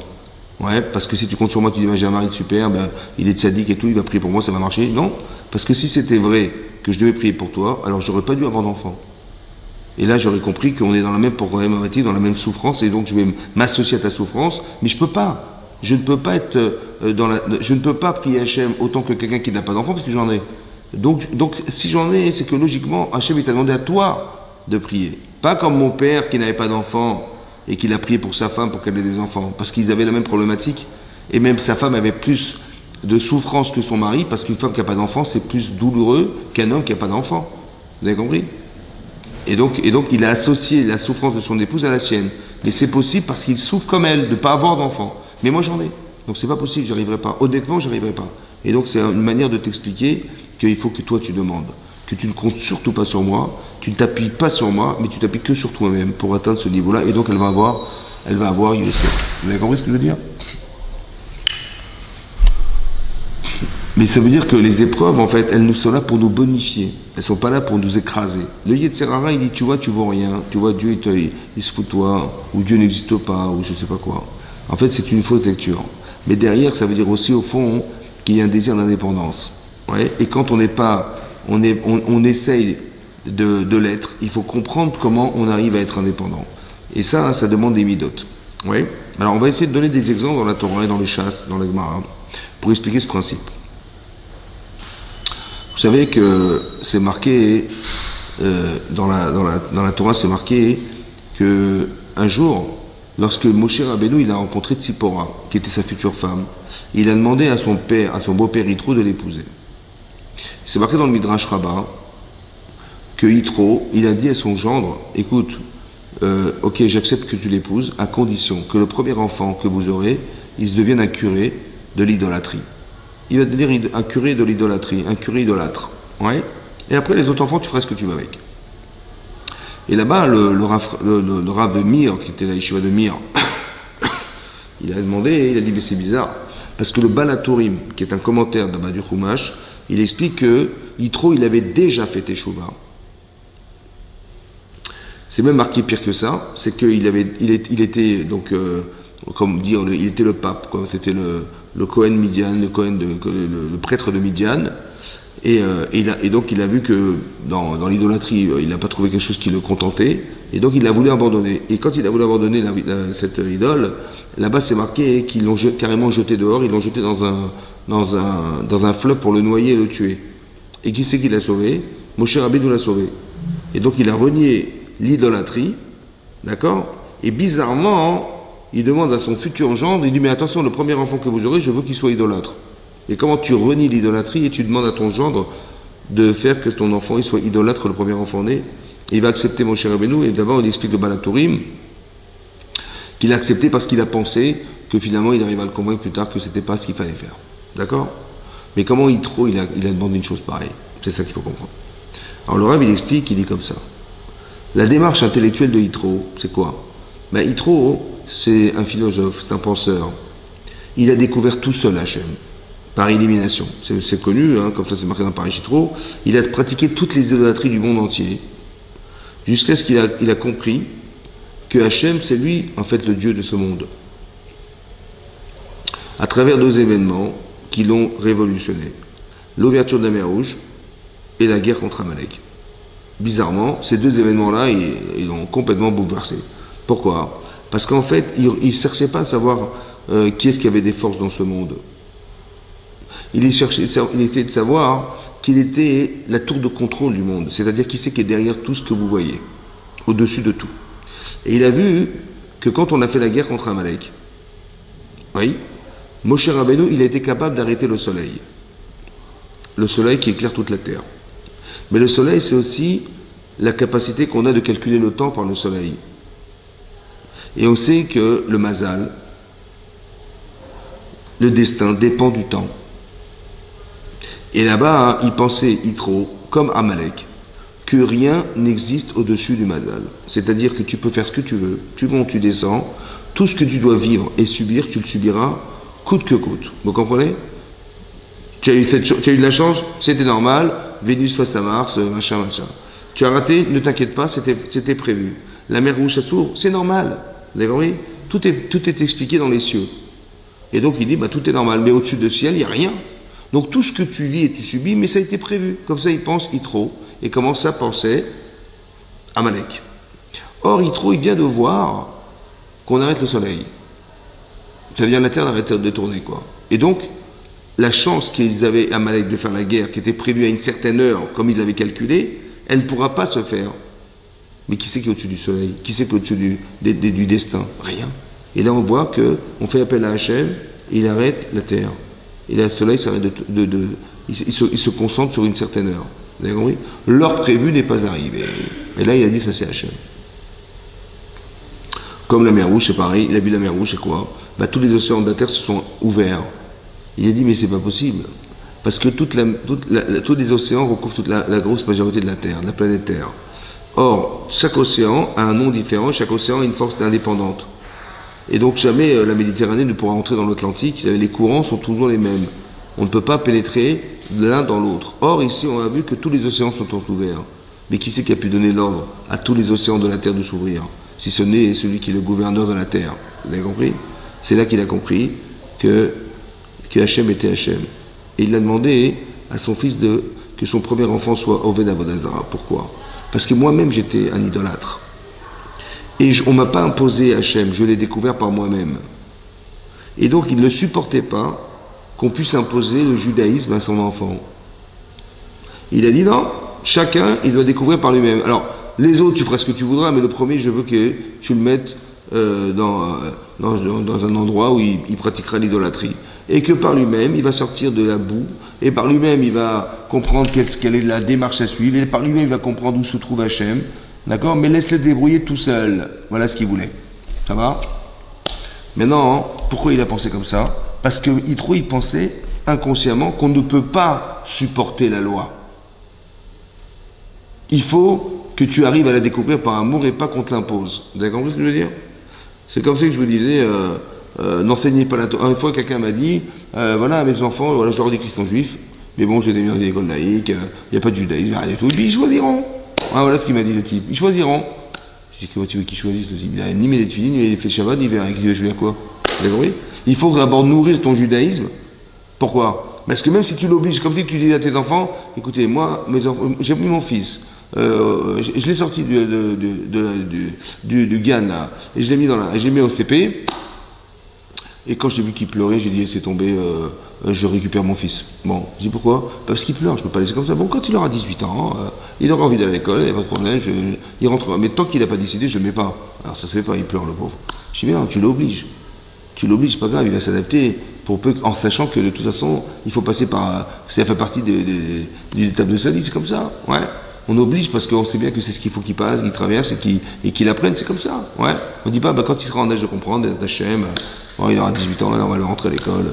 Ouais, parce que si tu comptes sur moi, tu dis, j'ai un mari super, ben, il est tzaddik et tout, il va prier pour moi, ça va marcher. Non, parce que si c'était vrai que je devais prier pour toi, alors j'aurais pas dû avoir d'enfant. Et là, j'aurais compris qu'on est dans la même problématique, dans la même souffrance, et donc je vais m'associer à ta souffrance, mais je peux pas. Je ne peux pas être je ne peux pas prier Hachem autant que quelqu'un qui n'a pas d'enfant, parce que j'en ai. Donc si j'en ai, c'est que logiquement, Hachem t'a demandé à toi de prier. Pas comme mon père qui n'avait pas d'enfant et qu'il a prié pour sa femme pour qu'elle ait des enfants, parce qu'ils avaient la même problématique, et même sa femme avait plus de souffrance que son mari, parce qu'une femme qui n'a pas d'enfant, c'est plus douloureux qu'un homme qui n'a pas d'enfant. Vous avez compris? Et donc il a associé la souffrance de son épouse à la sienne. Mais c'est possible parce qu'il souffre comme elle de ne pas avoir d'enfant. Mais moi j'en ai. Donc c'est pas possible, j'arriverai pas. Honnêtement, j'arriverai pas. Et donc c'est une manière de t'expliquer qu'il faut que toi tu demandes. Que tu ne comptes surtout pas sur moi, tu ne t'appuies pas sur moi, mais tu t'appuies que sur toi-même pour atteindre ce niveau-là. Et donc elle va avoir Yosef. Vous avez compris ce que je veux dire? Mais ça veut dire que les épreuves, en fait, elles nous sont là pour nous bonifier. Elles ne sont pas là pour nous écraser. Le Yetzer Hara, il dit, tu vois, tu vaux rien. Tu vois, Dieu, il se fout de toi. Ou Dieu n'existe pas, ou je ne sais pas quoi. En fait, c'est une fausse lecture. Mais derrière, ça veut dire aussi, au fond, qu'il y a un désir d'indépendance. Ouais. Et quand on n'est pas... On essaye de l'être, il faut comprendre comment on arrive à être indépendant. Et ça demande des midotes. Ouais. Alors, on va essayer de donner des exemples dans la Torah et dans les chasses, dans la Gemara, pour expliquer ce principe. Vous savez que c'est marqué, dans la Torah, c'est marqué que un jour, lorsque Moshe Rabbeinu il a rencontré Tzipora, qui était sa future femme, il a demandé à son père, à son beau-père Yitro de l'épouser. C'est marqué dans le Midrash Rabbah que Yitro, il a dit à son gendre, écoute, ok, j'accepte que tu l'épouses, à condition que le premier enfant que vous aurez, il se devienne un curé de l'idolâtrie. Il va devenir un curé de l'idolâtrie, un curé idolâtre. Ouais. Et après, les autres enfants, tu feras ce que tu veux avec. Et là-bas, le Rav de Mir, qui était la yeshiva de Mir, il a demandé, il a dit, mais c'est bizarre, parce que le Balatorim, qui est un commentaire d'Abba du Chumash, il explique que Yitro, il avait déjà fait Teshuvah. C'est même marqué pire que ça, c'est qu'il était donc, comme dire, il était le pape, quoi. C'était le Cohen Midian, le prêtre de Midian, et donc il a vu que dans l'idolâtrie, il n'a pas trouvé quelque chose qui le contentait, et donc il a voulu abandonner. Et quand il a voulu abandonner cette idole, là-bas c'est marqué qu'ils l'ont carrément jeté dehors, ils l'ont jeté dans un fleuve pour le noyer et le tuer. Et qui c'est qui l'a sauvé? Moshe Rabbeinu l'a sauvé. Et donc il a renié l'idolâtrie, d'accord? Et bizarrement, il demande à son futur gendre, il dit, mais attention, le premier enfant que vous aurez, je veux qu'il soit idolâtre. Et comment tu renies l'idolâtrie et tu demandes à ton gendre de faire que ton enfant il soit idolâtre, le premier enfant né? Et il va accepter Moshe Rabbeinu, et d'abord il explique le Balatorim, qu'il a accepté parce qu'il a pensé que finalement il arrive à le convaincre plus tard que c'était pas ce qu'il fallait faire. D'accord? Mais comment Yitro, il a demandé une chose pareille? C'est ça qu'il faut comprendre. Alors le Rav, il explique, il dit comme ça. La démarche intellectuelle de Yitro, c'est quoi? Ben, Yitro, c'est un philosophe, c'est un penseur. Il a découvert tout seul Hachem, par élimination. C'est connu, hein, comme ça c'est marqué dans Paris Yitro. Il a pratiqué toutes les idolâtries du monde entier, jusqu'à ce qu'il a compris que Hachem, c'est lui, en fait, le Dieu de ce monde. À travers deux événements qui l'ont révolutionné. L'ouverture de la mer Rouge et la guerre contre Amalek. Bizarrement, ces deux événements-là, ils l'ont complètement bouleversé. Pourquoi? Parce qu'en fait, il ne cherchait pas à savoir qui est-ce qui avait des forces dans ce monde. Il essayait de savoir qu'il était la tour de contrôle du monde, c'est-à-dire qui c'est qui est derrière tout ce que vous voyez, au-dessus de tout. Et il a vu que quand on a fait la guerre contre Amalek, oui, Moshe Rabbeinu, il a été capable d'arrêter le soleil. Le soleil qui éclaire toute la terre. Mais le soleil, c'est aussi la capacité qu'on a de calculer le temps par le soleil. Et on sait que le mazal, le destin, dépend du temps. Et là-bas, il pensait, Yitro, comme Amalek, que rien n'existe au-dessus du mazal. C'est-à-dire que tu peux faire ce que tu veux, tu montes, tu descends, tout ce que tu dois vivre et subir, tu le subiras coûte que coûte. Vous comprenez? Tu as eu de la chance, c'était normal, Vénus face à Mars, machin, machin. Tu as raté, ne t'inquiète pas, c'était prévu. La mer Rouge, ça s'ouvre, c'est normal. Vous avez compris? Tout est expliqué dans les cieux. Et donc il dit, bah, tout est normal, mais au-dessus du ciel, il n'y a rien. Donc tout ce que tu vis et tu subis, mais ça a été prévu. Comme ça, il pense Yitro, et commence à penser Amalek. Or, Yitro, il vient de voir qu'on arrête le soleil. Ça veut dire la terre arrête de tourner, quoi. Et donc, la chance qu'ils avaient, Amalek, de faire la guerre, qui était prévue à une certaine heure, comme ils l'avaient calculé, elle ne pourra pas se faire. Mais qui c'est qui est au-dessus du soleil? Qui c'est qui est au-dessus du destin? Rien. Et là, on voit qu'on fait appel à Hachem, et il arrête la terre. Et là, le soleil s'arrête il se concentre sur une certaine heure. Vous avez compris? L'heure prévue n'est pas arrivée. Et là, il a dit, ça c'est Hachem. Comme la mer Rouge, c'est pareil. Il a vu la mer Rouge, c'est quoi? Bah, tous les océans de la Terre se sont ouverts. Il a dit, mais c'est pas possible. Parce que tous les océans recouvrent toute la grosse majorité de la Terre, de la planète Terre. Or, chaque océan a un nom différent, chaque océan a une force indépendante. Et donc, jamais la Méditerranée ne pourra entrer dans l'Atlantique. Les courants sont toujours les mêmes. On ne peut pas pénétrer l'un dans l'autre. Or, ici, on a vu que tous les océans sont ouverts. Mais qui c'est qui a pu donner l'ordre à tous les océans de la Terre de s'ouvrir? Si ce n'est celui qui est le gouverneur de la Terre. Vous avez compris? C'est là qu'il a compris que Hachem était Hachem. Et il a demandé à son fils que son premier enfant soit Oved Avodazara. Pourquoi? Parce que moi-même, j'étais un idolâtre. Et on ne m'a pas imposé Hachem, je l'ai découvert par moi-même. Et donc, il ne supportait pas qu'on puisse imposer le judaïsme à son enfant. Il a dit non, chacun, il doit découvrir par lui-même. Alors, les autres, tu feras ce que tu voudras, mais le premier, je veux que tu le mettes dans un endroit où il pratiquera l'idolâtrie. Et que par lui-même, il va sortir de la boue, et par lui-même, il va comprendre quelle est la démarche à suivre, et par lui-même, il va comprendre où se trouve Hachem. D'accord? Mais laisse-le débrouiller tout seul. Voilà ce qu'il voulait. Ça va? Maintenant, pourquoi il a pensé comme ça? Parce que Yitro, il pensait inconsciemment qu'on ne peut pas supporter la loi. Il faut que tu arrives à la découvrir par amour et pas qu'on te l'impose. Vous avez compris ce que je veux dire? C'est comme ça que je vous disais, n'enseignez pas la Torah. Une fois, quelqu'un m'a dit, voilà, mes enfants, voilà, je leur dis qu'ils sont juifs, mais bon, j'ai des dans des écoles laïques, il n'y a pas de judaïsme, rien du tout. Et puis, ils choisiront. Ah, voilà ce qu'il m'a dit, le type. Ils choisiront. Je dis, comment tu veux qu'ils choisissent, le type? Il n'a ni mes filles, ni il fait Shabbat, ni verra. Je veux dire quoi? Vous avez compris? Il faut d'abord nourrir ton judaïsme. Pourquoi? Parce que même si tu l'obliges, comme si tu dis à tes enfants, écoutez, moi, mes enfants, j'ai pris mon fils. Je l'ai sorti du GAN là, et je l'ai mis j'ai mis au CP. Et quand j'ai vu qu'il pleurait, j'ai dit c'est tombé, je récupère mon fils. Bon, je dis pourquoi? Parce qu'il pleure, je peux pas laisser comme ça. Bon, quand il aura 18 ans, il aura envie d'aller à l'école, il n'y a pas de problème, il rentrera. Mais tant qu'il n'a pas décidé, je ne le mets pas. Alors ça se fait pas, il pleure le pauvre. Je dis mais non, tu l'obliges. Tu l'obliges, pas grave, il va s'adapter. En sachant que de toute façon, il faut passer par. Ça fait partie d'une étape de sa vie, c'est comme ça. Ouais. On oblige parce qu'on sait bien que c'est ce qu'il faut qu'il passe, qu'il traverse et qu'il apprenne, c'est comme ça. Ouais. On dit pas, quand il sera en âge de comprendre, d'être Hachem, Oh, il aura 18 ans, là, on va le rentrer à l'école.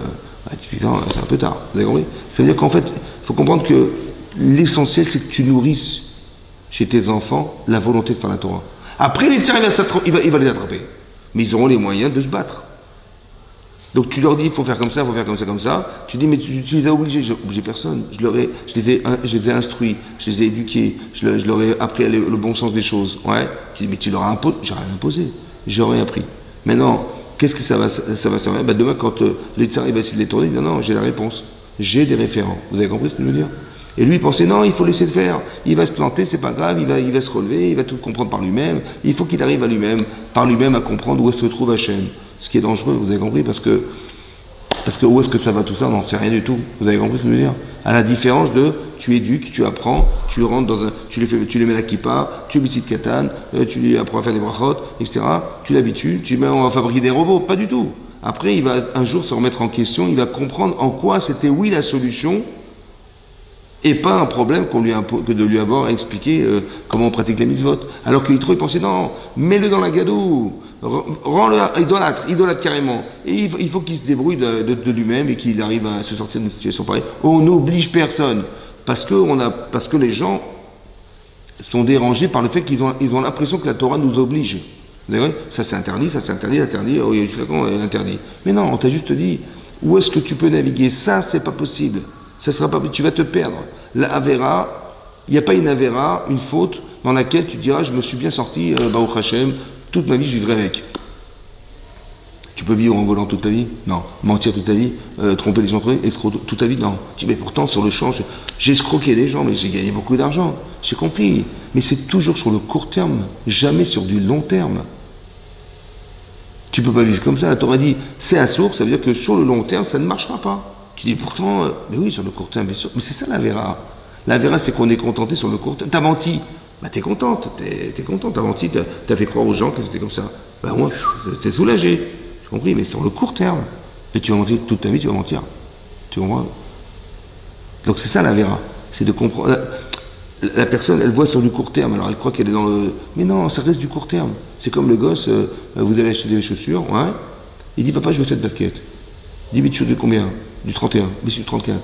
À 18 ans, c'est un peu tard. Vous avez compris? Ça veut dire qu'en fait, il faut comprendre que l'essentiel, c'est que tu nourrisses chez tes enfants la volonté de faire la Torah. Après, les tsars, il va les attraper. Mais ils auront les moyens de se battre. Donc tu leur dis, il faut faire comme ça, il faut faire comme ça, comme ça. Tu dis, mais tu les as obligés. Je n'ai obligé personne. Je les ai instruits, je les ai éduqués, je leur ai appris le bon sens des choses. Ouais. Tu dis, mais tu leur as imposé. J'ai rien imposé. J'aurais appris. Maintenant, qu'est-ce que ça va servir? Ben, demain, quand le tsar va essayer de les tourner, il dit, non, j'ai la réponse. J'ai des référents. Vous avez compris ce que je veux dire? Et lui, il pensait, non, il faut laisser le faire. Il va se planter, c'est pas grave, il va se relever, il va tout comprendre par lui-même. Il faut qu'il arrive à lui-même, par lui-même, à comprendre où se trouve Hachem. Ce qui est dangereux, vous avez compris, parce que où est-ce que ça va tout ça? On n'en sait rien du tout. Vous avez compris ce que je veux dire? À la différence de, tu éduques, tu apprends, tu rentres dans tu les mets à la kippa, tu bisit katan, tu lui apprends à faire des brachot, etc. Tu l'habitues, on va fabriquer des robots. Pas du tout. Après, il va un jour se remettre en question, il va comprendre en quoi c'était oui la solution, et pas un problème que de lui avoir expliqué comment on pratique les mitzvot. Alors que Yitro, il pensait, non, mets-le dans la gadoue, rends-le idolâtre carrément. Et il faut qu'il se débrouille de lui-même et qu'il arrive à se sortir d'une situation pareille. On n'oblige personne, parce que les gens sont dérangés par le fait qu'ils ont l'impression que la Torah nous oblige. Vous savez, ça c'est interdit, oh, jusqu'à quand interdit. Mais non, on t'a juste dit, où est-ce que tu peux naviguer? Ça, c'est pas possible. Ça sera pas, tu vas te perdre. La Avera, il n'y a pas une Avera, une faute, dans laquelle tu diras, je me suis bien sorti, Baruch Hashem, toute ma vie je vivrai avec. Tu peux vivre en volant toute ta vie? Non. Mentir toute ta vie? Tromper les gens toute ta vie? Non. Tu dis, mais pourtant, sur le champ, j'ai escroqué des gens, mais j'ai gagné beaucoup d'argent. J'ai compris. Mais c'est toujours sur le court terme, jamais sur du long terme. Tu peux pas vivre comme ça. La Torah dit, c'est à source, ça veut dire que sur le long terme, ça ne marchera pas. Tu dis pourtant, mais oui, sur le court terme, bien sûr. Mais c'est ça la Vera. La Vera, c'est qu'on est contenté sur le court terme. T'as menti. Bah t'es contente, t'as menti, t'as fait croire aux gens que c'était comme ça. Bah moi, t'es soulagé. J'ai compris, mais sur le court terme. Et tu vas mentir toute ta vie, tu vas mentir. Tu comprends? Donc c'est ça la Vera. C'est de comprendre. La personne, elle voit sur du court terme, alors elle croit qu'elle est dans le... Mais non, ça reste du court terme. C'est comme le gosse, vous allez acheter des chaussures, ouais. Il dit, papa, je veux cette basket. Il dit, mais tu veux de combien? Du 31. Mais c'est du 34.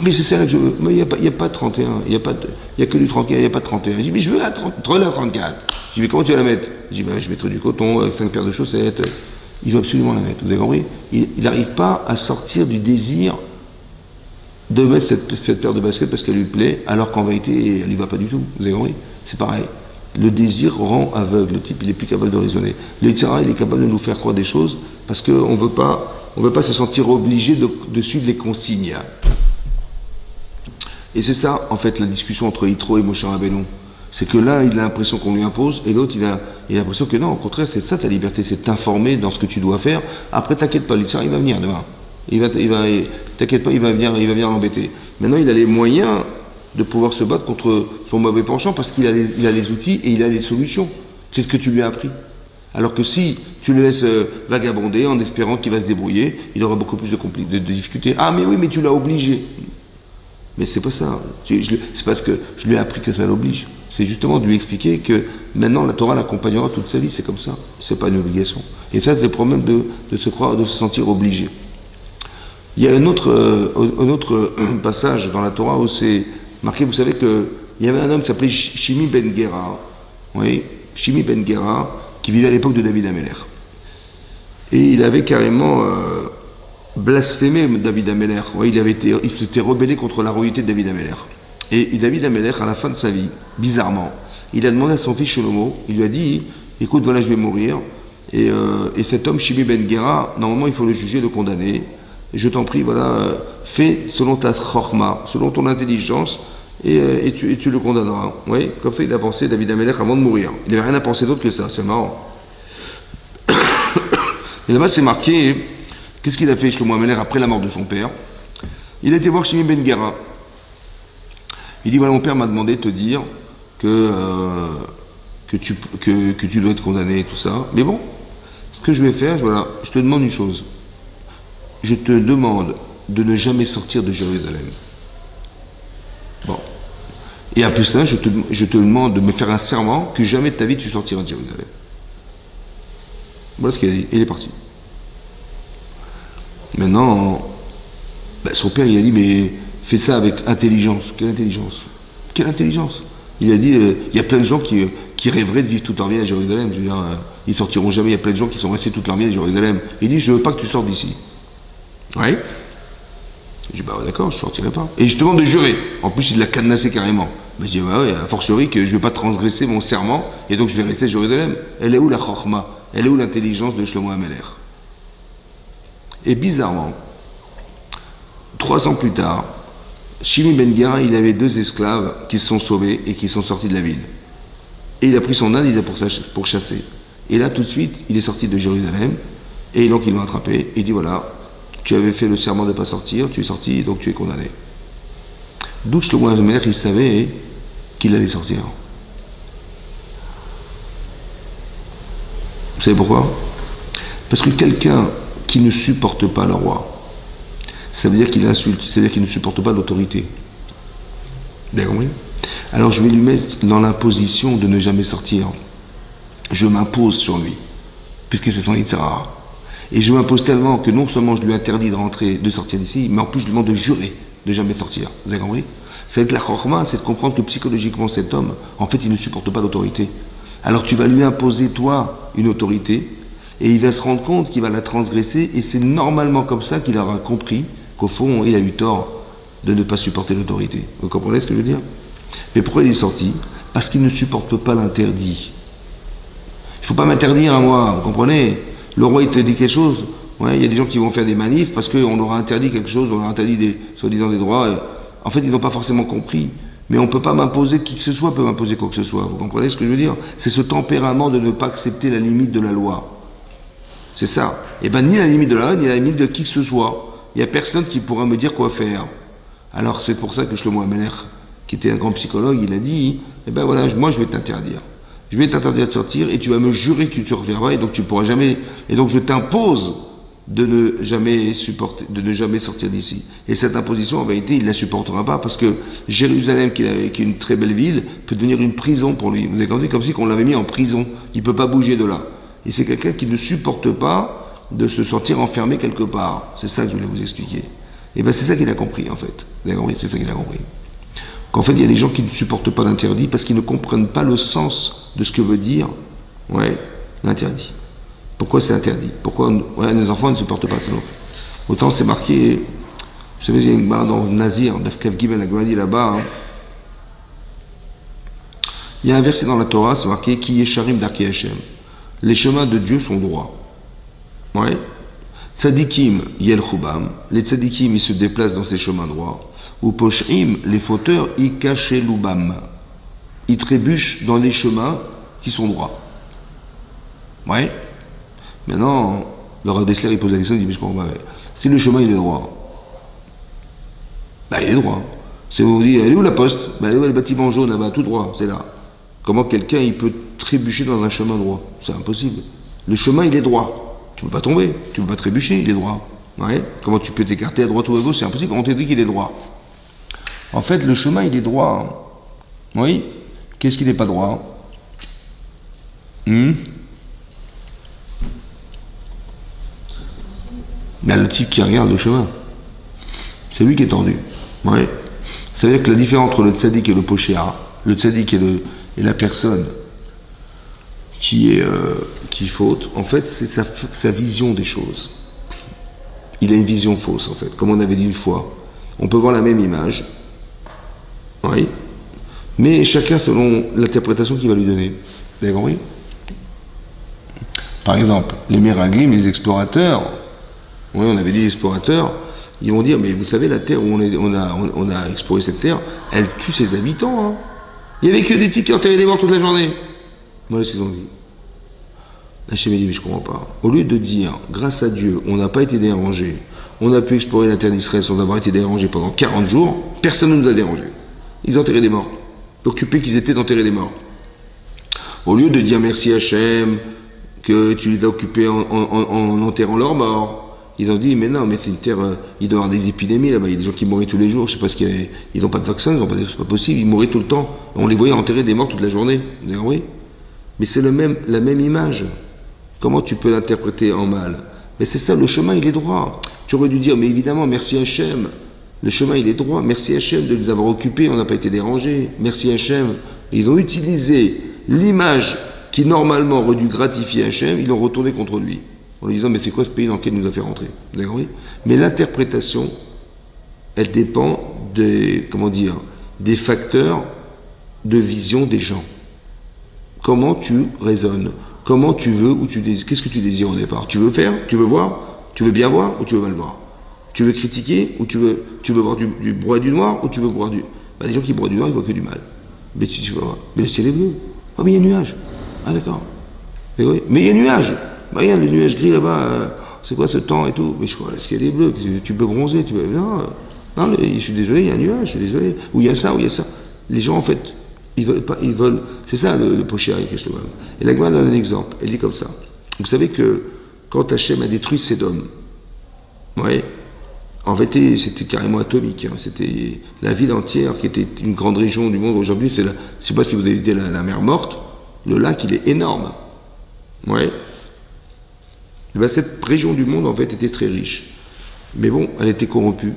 Mais c'est ça que je veux. Mais il n'y a pas de 31. Il n'y a que du 34, il n'y a pas de 31. Je dis, mais je veux la 34. Je dis, mais comment tu vas la mettre? Je dis, ben, je mettrai du coton avec 5 paires de chaussettes. Il veut absolument la mettre. Vous avez compris? Il n'arrive pas à sortir du désir de mettre cette paire de baskets parce qu'elle lui plaît, alors qu'en vérité, elle n'y va pas du tout. Vous avez compris? C'est pareil. Le désir rend aveugle. Le type, il n'est plus capable de raisonner. Le Yitzhara, il est capable de nous faire croire des choses parce qu'on ne veut pas se sentir obligé de suivre les consignes. Et c'est ça, en fait, la discussion entre Yitro et Moshe Rabbeinu. C'est que l'un, il a l'impression qu'on lui impose, et l'autre, il a l'impression que non, au contraire, c'est ça ta liberté, c'est t'informer dans ce que tu dois faire. Après, t'inquiète pas, le Yitzhara, il va venir demain. T'inquiète pas, il va venir l'embêter. Maintenant, il a les moyens de pouvoir se battre contre son mauvais penchant parce qu'il a les outils et il a les solutions. C'est ce que tu lui as appris. Alors que si tu le laisses vagabonder en espérant qu'il va se débrouiller, il aura beaucoup plus de difficultés. Ah, mais oui, mais tu l'as obligé. Mais c'est pas ça. C'est parce que je lui ai appris que ça l'oblige. C'est justement de lui expliquer que maintenant la Torah l'accompagnera toute sa vie. C'est comme ça. C'est pas une obligation. Et ça, c'est le problème de se croire, de se sentir obligé. Il y a un autre passage dans la Torah où c'est marqué, vous savez qu'il y avait un homme qui s'appelait Shimi ben Gera, oui, Shimi ben Gera, qui vivait à l'époque de David Ameller. Et il avait carrément blasphémé David Ameller. Oui, il s'était rebellé contre la royauté de David Ameller. Et David Ameller, à la fin de sa vie, bizarrement, il a demandé à son fils Shlomo, il lui a dit, écoute, voilà, je vais mourir. Et cet homme, Shimi ben Gera, normalement, il faut le juger, le condamner. Je t'en prie, voilà, fais selon ta chorma, selon ton intelligence, et tu le condamneras. Oui, comme ça il a pensé David Ameller avant de mourir. Il n'avait rien à penser d'autre que ça, c'est marrant. Et là-bas c'est marqué, qu'est-ce qu'il a fait Shlomo Ameller après la mort de son père? Il a été voir Shimi ben Gera. Il dit, voilà, mon père m'a demandé de te dire que tu dois être condamné et tout ça. Mais bon, ce que je vais faire, voilà, je te demande une chose. Je te demande de ne jamais sortir de Jérusalem. Bon. Et après ça, je te demande de me faire un serment que jamais de ta vie tu sortiras de Jérusalem. Voilà ce qu'il a dit. Et il est parti. Maintenant, son père, il a dit, mais fais ça avec intelligence. Quelle intelligence? Quelle intelligence? Il a dit, il y a plein de gens qui rêveraient de vivre toute leur vie à Jérusalem. Je veux dire, ils sortiront jamais. Il y a plein de gens qui sont restés toute leur vie à Jérusalem. Il dit, je ne veux pas que tu sortes d'ici. Oui. Je dis, bah ouais, d'accord, je ne sortirai pas. Et je te demande de jurer. En plus, il l'a cadenassé carrément. Mais je dis, bah ouais, a fortiori que je ne vais pas transgresser mon serment, et donc je vais rester à Jérusalem. Elle est où la chorma? Elle est où l'intelligence de Shlomo HaMelech? Et bizarrement, 3 ans plus tard, Shimi Ben Gera, il avait 2 esclaves qui se sont sauvés et qui sont sortis de la ville. Et il a pris son âne, il a pour chasser. Et là, tout de suite, il est sorti de Jérusalem, et donc ils l'ont attrapé, et il dit, voilà, tu avais fait le serment de ne pas sortir, tu es sorti, donc tu es condamné. D'où Shlomo HaMelech, il savait qu'il allait sortir. Vous savez pourquoi? Parce que quelqu'un qui ne supporte pas le roi, ça veut dire qu'il insulte, ça veut dire qu'il ne supporte pas l'autorité. Vous avez compris? Alors je vais lui mettre dans l'imposition de ne jamais sortir. Je m'impose sur lui, puisque c'est son Yitzhara. Et je m'impose tellement que non seulement je lui interdis de rentrer, de sortir d'ici, mais en plus je lui demande de jurer de jamais sortir. Vous avez compris? C'est avec la chorma, c'est de comprendre que psychologiquement cet homme, en fait, il ne supporte pas l'autorité. Alors tu vas lui imposer, toi, une autorité, et il va se rendre compte qu'il va la transgresser, et c'est normalement comme ça qu'il aura compris qu'au fond, il a eu tort de ne pas supporter l'autorité. Vous comprenez ce que je veux dire? Mais pourquoi il est sorti? Parce qu'il ne supporte pas l'interdit. Il ne faut pas m'interdire à moi, vous comprenez? Le roi, il te dit quelque chose, ouais, il y a des gens qui vont faire des manifs parce qu'on leur a interdit quelque chose, on leur a interdit soi-disant des droits. En fait, ils n'ont pas forcément compris. Mais on ne peut pas m'imposer, qui que ce soit peut m'imposer quoi que ce soit. Vous comprenez ce que je veux dire? C'est ce tempérament de ne pas accepter la limite de la loi. C'est ça. Et bien, ni la limite de la loi, ni la limite de qui que ce soit. Il n'y a personne qui pourra me dire quoi faire. Alors, c'est pour ça que Shlomo HaMelech, qui était un grand psychologue, il a dit, eh ben voilà, moi je vais t'interdire. Je vais t'interdire de sortir et tu vas me jurer que tu ne sortiras pas et donc tu ne pourras jamais. Et donc je t'impose de ne jamais supporter, de ne jamais sortir d'ici. Et cette imposition, en vérité, il ne la supportera pas parce que Jérusalem, qui est une très belle ville, peut devenir une prison pour lui. Vous avez compris, comme si on l'avait mis en prison. Il ne peut pas bouger de là. Et c'est quelqu'un qui ne supporte pas de se sentir enfermé quelque part. C'est ça que je voulais vous expliquer. Et bien c'est ça qu'il a compris, en fait. Vous avez compris? C'est ça qu'il a compris. Qu'en fait, il y a des gens qui ne supportent pas l'interdit parce qu'ils ne comprennent pas le sens de ce que veut dire, ouais, l'interdit. Pourquoi c'est interdit? Pourquoi les enfants ne supportent pas ça? Autant c'est marqué, vous savez, il y a une barre dans Nazir, Dafkav Gimel, la Gemara dit là-bas, il y a un verset dans la Torah, c'est marqué Ki Yesharim Darkei Hashem. Les chemins de Dieu sont droits. Ouais. Tzadikim Yel Chubam, les tzadikim ils se déplacent dans ces chemins droits. Ou Poshim, les fauteurs Ikashelubam, ils trébuchent dans les chemins qui sont droits. Ouais. Maintenant, le Rav Dessler, il pose la question, il dit, mais je comprends pas. Si le chemin, il est droit, ben il est droit. Si vous vous dites, elle est où la poste? Ben elle est où le bâtiment jaune, là-bas, tout droit, c'est là. Comment quelqu'un, il peut trébucher dans un chemin droit? C'est impossible. Le chemin, il est droit. Tu ne peux pas tomber, tu ne peux pas trébucher, il est droit. Ouais. Comment tu peux t'écarter à droite ou à gauche? C'est impossible, on t'a dit qu'il est droit. En fait, le chemin, il est droit. Oui. Qu'est-ce qui n'est pas droit? Ben, le type qui regarde le chemin, c'est lui qui est tordu. Ouais. Ça veut dire que la différence entre le tzaddik et le pochéa, le tzaddik est la personne qui faute, en fait, c'est sa vision des choses. Il a une vision fausse, en fait. Comme on avait dit une fois, on peut voir la même image, oui, mais chacun selon l'interprétation qu'il va lui donner. Vous avez compris? Par exemple, les Meraglim, les explorateurs, oui, on avait dit explorateurs, ils vont dire, mais vous savez, la terre où on a exploré cette terre, elle tue ses habitants. Hein. Il n'y avait que des types qui enterraient des morts toute la journée. Voilà ce qu'ils ont dit. Hachem dit, mais je ne comprends pas. Au lieu de dire, grâce à Dieu, on n'a pas été dérangé, on a pu explorer la terre d'Israël sans avoir été dérangé pendant 40 jours, personne ne nous a dérangé. Ils ont enterré des morts. Occupés qu'ils étaient d'enterrer des morts. Au lieu de dire merci Hachem, que tu les as occupés en enterrant leurs morts, ils ont dit, mais non, mais c'est une terre, il doit y avoir des épidémies là-bas, il y a des gens qui mouraient tous les jours, je sais pas ce qu'il y a, ils n'ont pas de vaccin, c'est pas possible, ils mouraient tout le temps. On les voyait enterrer des morts toute la journée. Vous avez compris? Mais c'est la même image. Comment tu peux l'interpréter en mal? Mais c'est ça, le chemin, il est droit. Tu aurais dû dire, mais évidemment, merci Hachem. Le chemin, il est droit. Merci Hachem de nous avoir occupés, on n'a pas été dérangés. Merci Hachem. Ils ont utilisé l'image qui, normalement, aurait dû gratifier Hachem, ils l'ont retourné contre lui. En lui disant, mais c'est quoi ce pays dans lequel il nous a fait rentrer? Vous avez compris? Mais l'interprétation, elle dépend des, comment dire, des facteurs de vision des gens. Comment tu raisonnes? Comment tu veux ou tu désires? Qu'est-ce que tu désires au départ? Tu veux faire? Tu veux voir? Tu veux bien voir ou tu veux mal voir? Tu veux critiquer ou tu veux voir du broie du noir ou tu veux voir du... Bah, les gens qui broient du noir, ils voient que du mal. Mais tu vas voir. Mais le ciel est bleu. Oh, mais il y a un nuage. Ah, d'accord. Mais oui. Mais il y a un nuage. Bah, regarde, le nuage gris là-bas, c'est quoi ce temps et tout? Mais je crois, le ciel est bleu. Tu peux bronzer. Tu peux... Non, non, je suis désolé, il y a un nuage, je suis désolé. Ou il y a ça, ou il y a ça. Les gens, en fait, ils veulent pas, ils veulent. C'est ça le pocher avec Hachem. Et la Gemara donne un exemple. Elle dit comme ça. Vous savez que quand Hachem a détruit Sédom, ouais, en fait, c'était carrément atomique. Hein. C'était la ville entière qui était une grande région du monde. Aujourd'hui, c'est la. Je sais pas si vous avez vu la mer Morte. Le lac, il est énorme. Ouais. Et ben, cette région du monde, en fait, était très riche. Mais bon, elle était corrompue.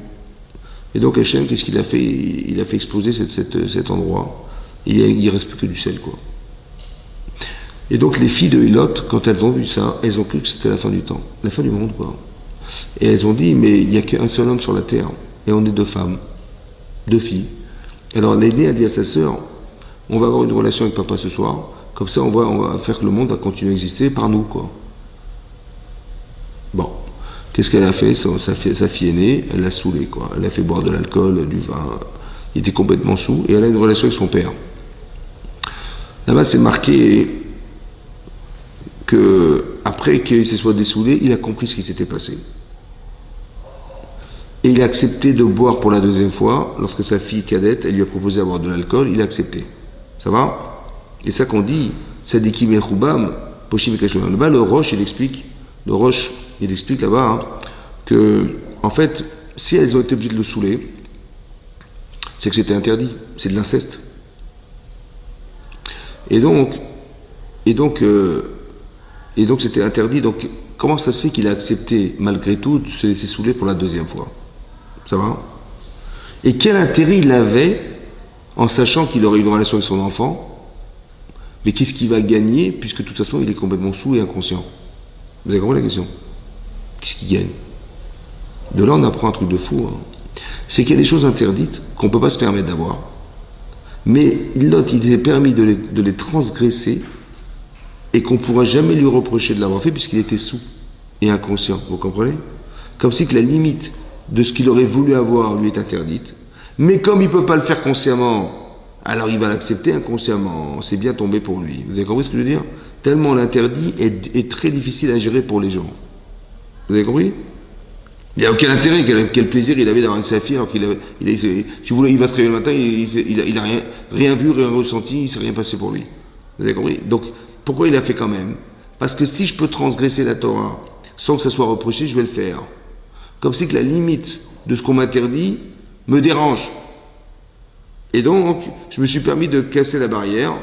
Et donc Hachem, qu'est-ce qu'il a fait? Il a fait exploser cet endroit. Et il ne reste plus que du sel, quoi. Et donc les filles de Lot, quand elles ont vu ça, elles ont cru que c'était la fin du temps. La fin du monde, quoi. Et elles ont dit, mais il n'y a qu'un seul homme sur la terre. Et on est 2 femmes. 2 filles. Alors l'aînée a dit à sa sœur, on va avoir une relation avec papa ce soir. Comme ça, on va faire que le monde va continuer à exister par nous, quoi. Bon. Qu'est-ce qu'elle a fait? Sa fille aînée, elle l'a saoulé, quoi. Elle a fait boire de l'alcool, du vin. Il était complètement saoul et elle a une relation avec son père. Là-bas, c'est marqué que après qu'il se soit dessoulé, il a compris ce qui s'était passé. Et il a accepté de boire pour la 2e fois. Lorsque sa fille cadette, elle lui a proposé d'avoir de l'alcool, il a accepté. Ça va? Et ça qu'on dit, Sadikim et Choubam, Poshim et Kachouam. Là-bas, le Roche, il explique là-bas, hein, que, en fait, si elles ont été obligées de le saouler, c'est que c'était interdit, c'est de l'inceste. Et donc c'était interdit. Donc, comment ça se fait qu'il a accepté, malgré tout, de se laisser saouler pour la 2e fois? Ça va? Et quel intérêt il avait, en sachant qu'il aurait une relation avec son enfant, mais qu'est-ce qu'il va gagner, puisque de toute façon, il est complètement saoul et inconscient? Vous avez compris la question? Qu'est-ce qu'il gagne? De là, on apprend un truc de fou. Hein. C'est qu'il y a des choses interdites qu'on ne peut pas se permettre d'avoir. Mais l'autre, il s'est permis de les transgresser et qu'on ne pourra jamais lui reprocher de l'avoir fait puisqu'il était saoul et inconscient. Vous comprenez? Comme si que la limite de ce qu'il aurait voulu avoir lui est interdite. Mais comme il ne peut pas le faire consciemment, alors il va l'accepter inconsciemment. C'est bien tombé pour lui. Vous avez compris ce que je veux dire? Tellement l'interdit est très difficile à gérer pour les gens. Vous avez compris? Il n'y a aucun intérêt, quel plaisir il avait d'avoir avec sa fille alors si vous voulez, il va se réveiller le matin, il n'a rien vu, rien ressenti, il ne s'est rien passé pour lui. Vous avez compris? Donc, pourquoi il a fait quand même? Parce que si je peux transgresser la Torah sans que ça soit reproché, je vais le faire. Comme si que la limite de ce qu'on m'interdit me dérange. Et donc, je me suis permis de casser la barrière,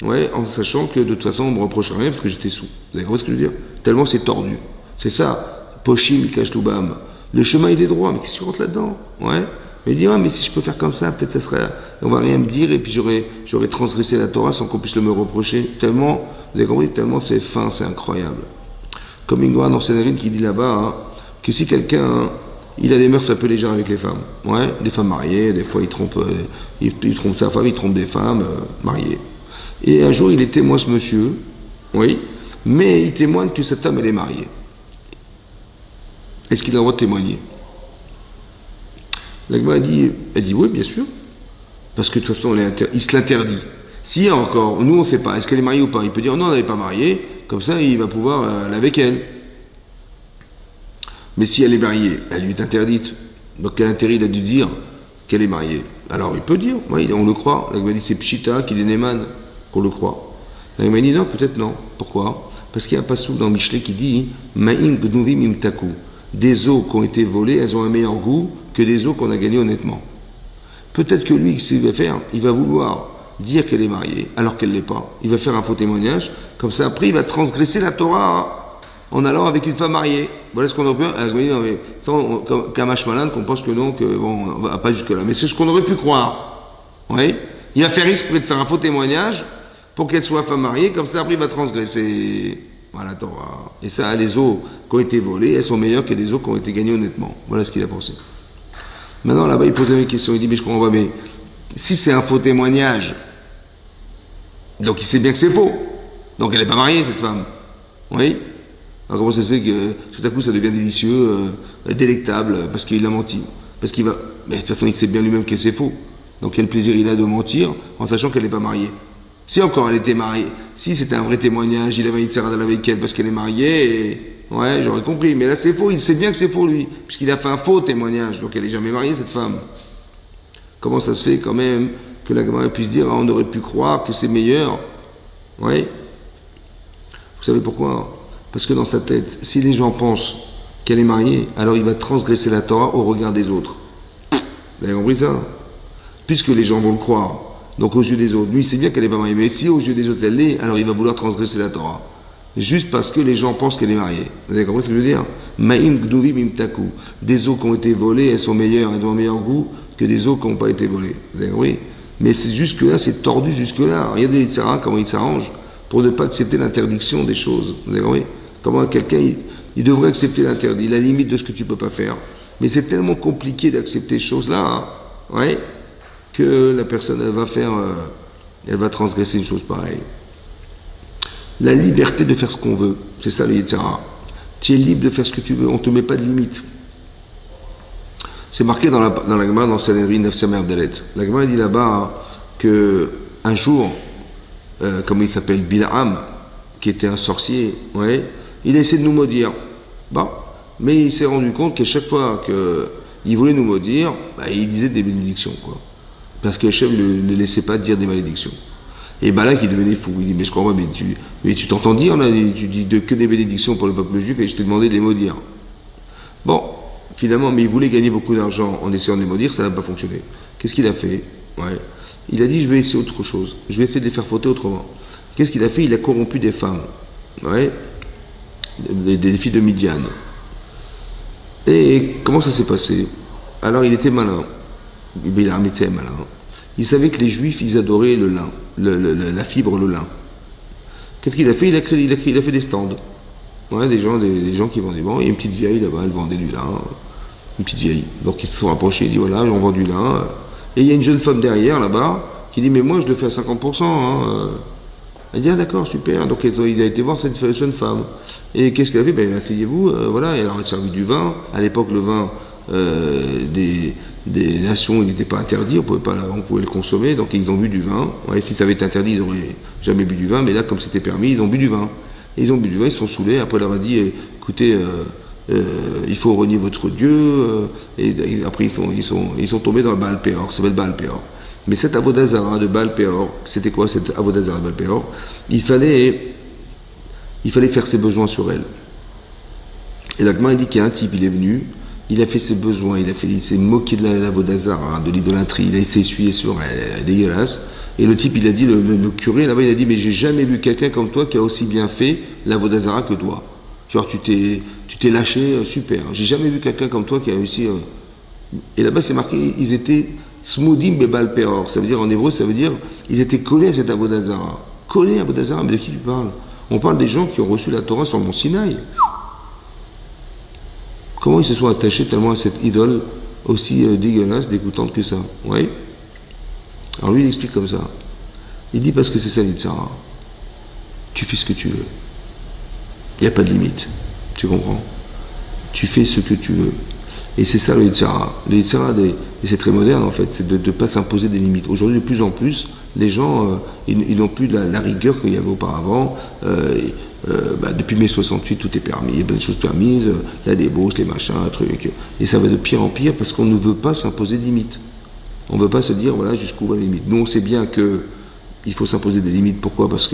ouais, en sachant que de toute façon, on ne me reprochera rien parce que j'étais saoul. Vous avez compris ce que je veux dire? Tellement c'est tordu. C'est ça. Poshim, Kashloubam. Le chemin, il est droit, mais qu'est-ce que tu rentres là-dedans? Ouais. Mais il dit, ah, mais si je peux faire comme ça, peut-être ça serait. On va rien me dire, et puis j'aurais transgressé la Torah sans qu'on puisse le me reprocher. Tellement, vous avez compris, tellement c'est fin, c'est incroyable. Comme une loi dans Sanhedrin qui dit là-bas, hein, que si quelqu'un, il a des mœurs un peu légères avec les femmes, ouais, des femmes mariées, des fois il trompe sa femme, il trompe des femmes mariées. Et un jour, il est témoin, ce monsieur, oui, mais il témoigne que cette femme, elle est mariée. Est-ce qu'il a le droit de témoigner? La Gemara elle dit oui, bien sûr, parce que de toute façon, il se l'interdit. Si encore, nous on ne sait pas, est-ce qu'elle est mariée ou pas? Il peut dire non, elle n'est pas mariée, comme ça il va pouvoir aller avec elle. Mais si elle est mariée, elle lui est interdite. Donc quel intérêt il a dû dire qu'elle est mariée? Alors il peut dire, oui, on le croit. La Gemara dit c'est Pshita, qu'il est Néman, qu'on le croit. La Gemara dit non, peut-être non. Pourquoi? Parce qu'il y a un passage dans Michelet qui dit Ma'im gnuvim imtaku. Des eaux qui ont été volées, elles ont un meilleur goût que des eaux qu'on a gagnées honnêtement. Peut-être que lui, ce qu'il va faire, il va vouloir dire qu'elle est mariée, alors qu'elle ne l'est pas. Il va faire un faux témoignage, comme ça après il va transgresser la Torah en allant avec une femme mariée. Voilà ce qu'on aurait pu. Non, mais Kamash Malan, qu'on pense que non, que bon, on va pas jusque-là. Mais c'est ce qu'on aurait pu croire. Oui. Il va faire exprès de faire un faux témoignage pour qu'elle soit femme mariée, comme ça après il va transgresser. Voilà, Torah. Et ça, les eaux qui ont été volées, elles sont meilleures que les eaux qui ont été gagnées honnêtement. Voilà ce qu'il a pensé. Maintenant, là-bas, il pose une question. Il dit, mais je comprends pas, mais si c'est un faux témoignage, donc il sait bien que c'est faux. Donc elle n'est pas mariée, cette femme. Oui. Alors comment ça se fait que tout à coup ça devient délicieux, délectable, parce qu'il a menti? Parce qu'il va. Mais de toute façon, il sait bien lui-même que c'est faux. Donc quel plaisir il a de mentir en sachant qu'elle n'est pas mariée. Si encore elle était mariée, si c'était un vrai témoignage, il avait une Tseradal avec elle parce qu'elle est mariée, et... ouais, j'aurais compris. Mais là c'est faux, il sait bien que c'est faux lui, puisqu'il a fait un faux témoignage, donc elle n'est jamais mariée cette femme. Comment ça se fait quand même que la Gemara puisse dire, ah, on aurait pu croire que c'est meilleur? Oui. Vous savez pourquoi? Parce que dans sa tête, si les gens pensent qu'elle est mariée, alors il va transgresser la Torah au regard des autres. Vous avez compris ça? Puisque les gens vont le croire, donc aux yeux des autres, lui il sait bien qu'elle n'est pas mariée, mais si aux yeux des autres elle l'est, alors il va vouloir transgresser la Torah. Juste parce que les gens pensent qu'elle est mariée. Vous avez compris ce que je veux dire? Ma'im gduvim imtaku. Des eaux qui ont été volées, elles sont meilleures, elles ont un meilleur goût que des eaux qui n'ont pas été volées. Vous avez compris? Mais c'est jusque-là, c'est tordu jusque-là. Regardez les Yitzhara, comment ils s'arrangent pour ne pas accepter l'interdiction des choses. Vous avez compris? Comment quelqu'un, il devrait accepter l'interdit, la limite de ce que tu ne peux pas faire. Mais c'est tellement compliqué d'accepter ces choses-là, hein, ouais, que la personne, elle va transgresser une chose pareille. La liberté de faire ce qu'on veut, c'est ça le Yitzhara. Tu es libre de faire ce que tu veux, on ne te met pas de limite. C'est marqué dans la Gemara, dans Sanhedrin 9 Abdelet. La Gemara dit là-bas que un jour, comme il s'appelle Bil'am, qui était un sorcier, ouais, il a essayé de nous maudire. Bon, mais il s'est rendu compte qu'à chaque fois qu'il voulait nous maudire, bah, il disait des bénédictions, quoi. Parce que Hachem ne le laissait pas dire des malédictions. Et Balak, il devenait fou. Il dit, mais je crois pas, mais tu t'entends dire, là, tu dis que des bénédictions pour le peuple juif, et je t'ai demandé de les maudire. Bon, finalement, mais il voulait gagner beaucoup d'argent en essayant de les maudire, ça n'a pas fonctionné. Qu'est-ce qu'il a fait? Ouais. Il a dit, je vais essayer autre chose. Je vais essayer de les faire fauter autrement. Qu'est-ce qu'il a fait? Il a corrompu des femmes. Ouais. Des filles de Midian. Et comment ça s'est passé? Alors, il était malin. Bilam était malin. Il savait que les Juifs, ils adoraient le lin, la fibre, le lin. Qu'est-ce qu'il a fait? Il a fait des stands. Ouais, des gens qui vendaient. Bon, il y a une petite vieille là-bas, elle vendait du lin. Une petite vieille. Donc ils se sont rapprochés, il dit voilà, on vend du lin. Et il y a une jeune femme derrière là-bas qui dit mais moi je le fais à 50%. Hein. Elle dit ah d'accord, super. Donc il a été voir cette jeune femme. Et qu'est-ce qu'elle a fait? Ben asseyez-vous, voilà, elle a servi du vin. À l'époque, le vin des nations, il n'était pas interdit, on pouvait le consommer, donc ils ont bu du vin. Ouais, si ça avait été interdit, ils n'auraient jamais bu du vin, mais là, comme c'était permis, ils ont bu du vin. Et ils ont bu du vin, ils se sont saoulés, après il leur a dit, écoutez, il faut renier votre Dieu, et après ils sont tombés dans le Baal Péor, ça s'appelle Baal Péor. Mais cette Avodazara de Baal Péor, c'était quoi cette Avodazara de Baal Péor? Il fallait faire ses besoins sur elle. Et l'Agma, il dit qu'il y a un type, il est venu, il a fait ses besoins, il s'est moqué de la Vodazara, de l'idolâtrie, il a essayé d'essuyer sur elle, dégueulasse. Et le type, il a dit, le curé là-bas, il a dit, mais j'ai jamais vu quelqu'un comme toi qui a aussi bien fait la Vodazara que toi. Genre, tu t'es lâché, super. J'ai jamais vu quelqu'un comme toi qui a réussi. Et là-bas, c'est marqué, ils étaient smoudim bebal peor. Ça veut dire, en hébreu, ça veut dire, ils étaient collés à cette Avodazara. Collés à Avodazara, mais de qui tu parles? On parle des gens qui ont reçu la Torah sur le mont Sinaï. Comment ils se sont attachés tellement à cette idole aussi dégueulasse, dégoûtante que ça? Oui. Alors lui, il explique comme ça. Il dit parce que c'est ça l'Yitzhara. Tu fais ce que tu veux. Il n'y a pas de limite. Tu comprends? Tu fais ce que tu veux. Et c'est ça le Yitzhara. Le Yitzhara, et c'est très moderne en fait, c'est de ne pas s'imposer des limites. Aujourd'hui, de plus en plus, les gens, ils n'ont plus la rigueur qu'il y avait auparavant. Depuis mai 68, tout est permis, il y a plein de choses permises, la débauche, les machins, trucs. Et ça va de pire en pire parce qu'on ne veut pas s'imposer de limites. On ne veut pas se dire, voilà, jusqu'où va les limites. Nous, on sait bien qu'il faut s'imposer des limites. Pourquoi? Parce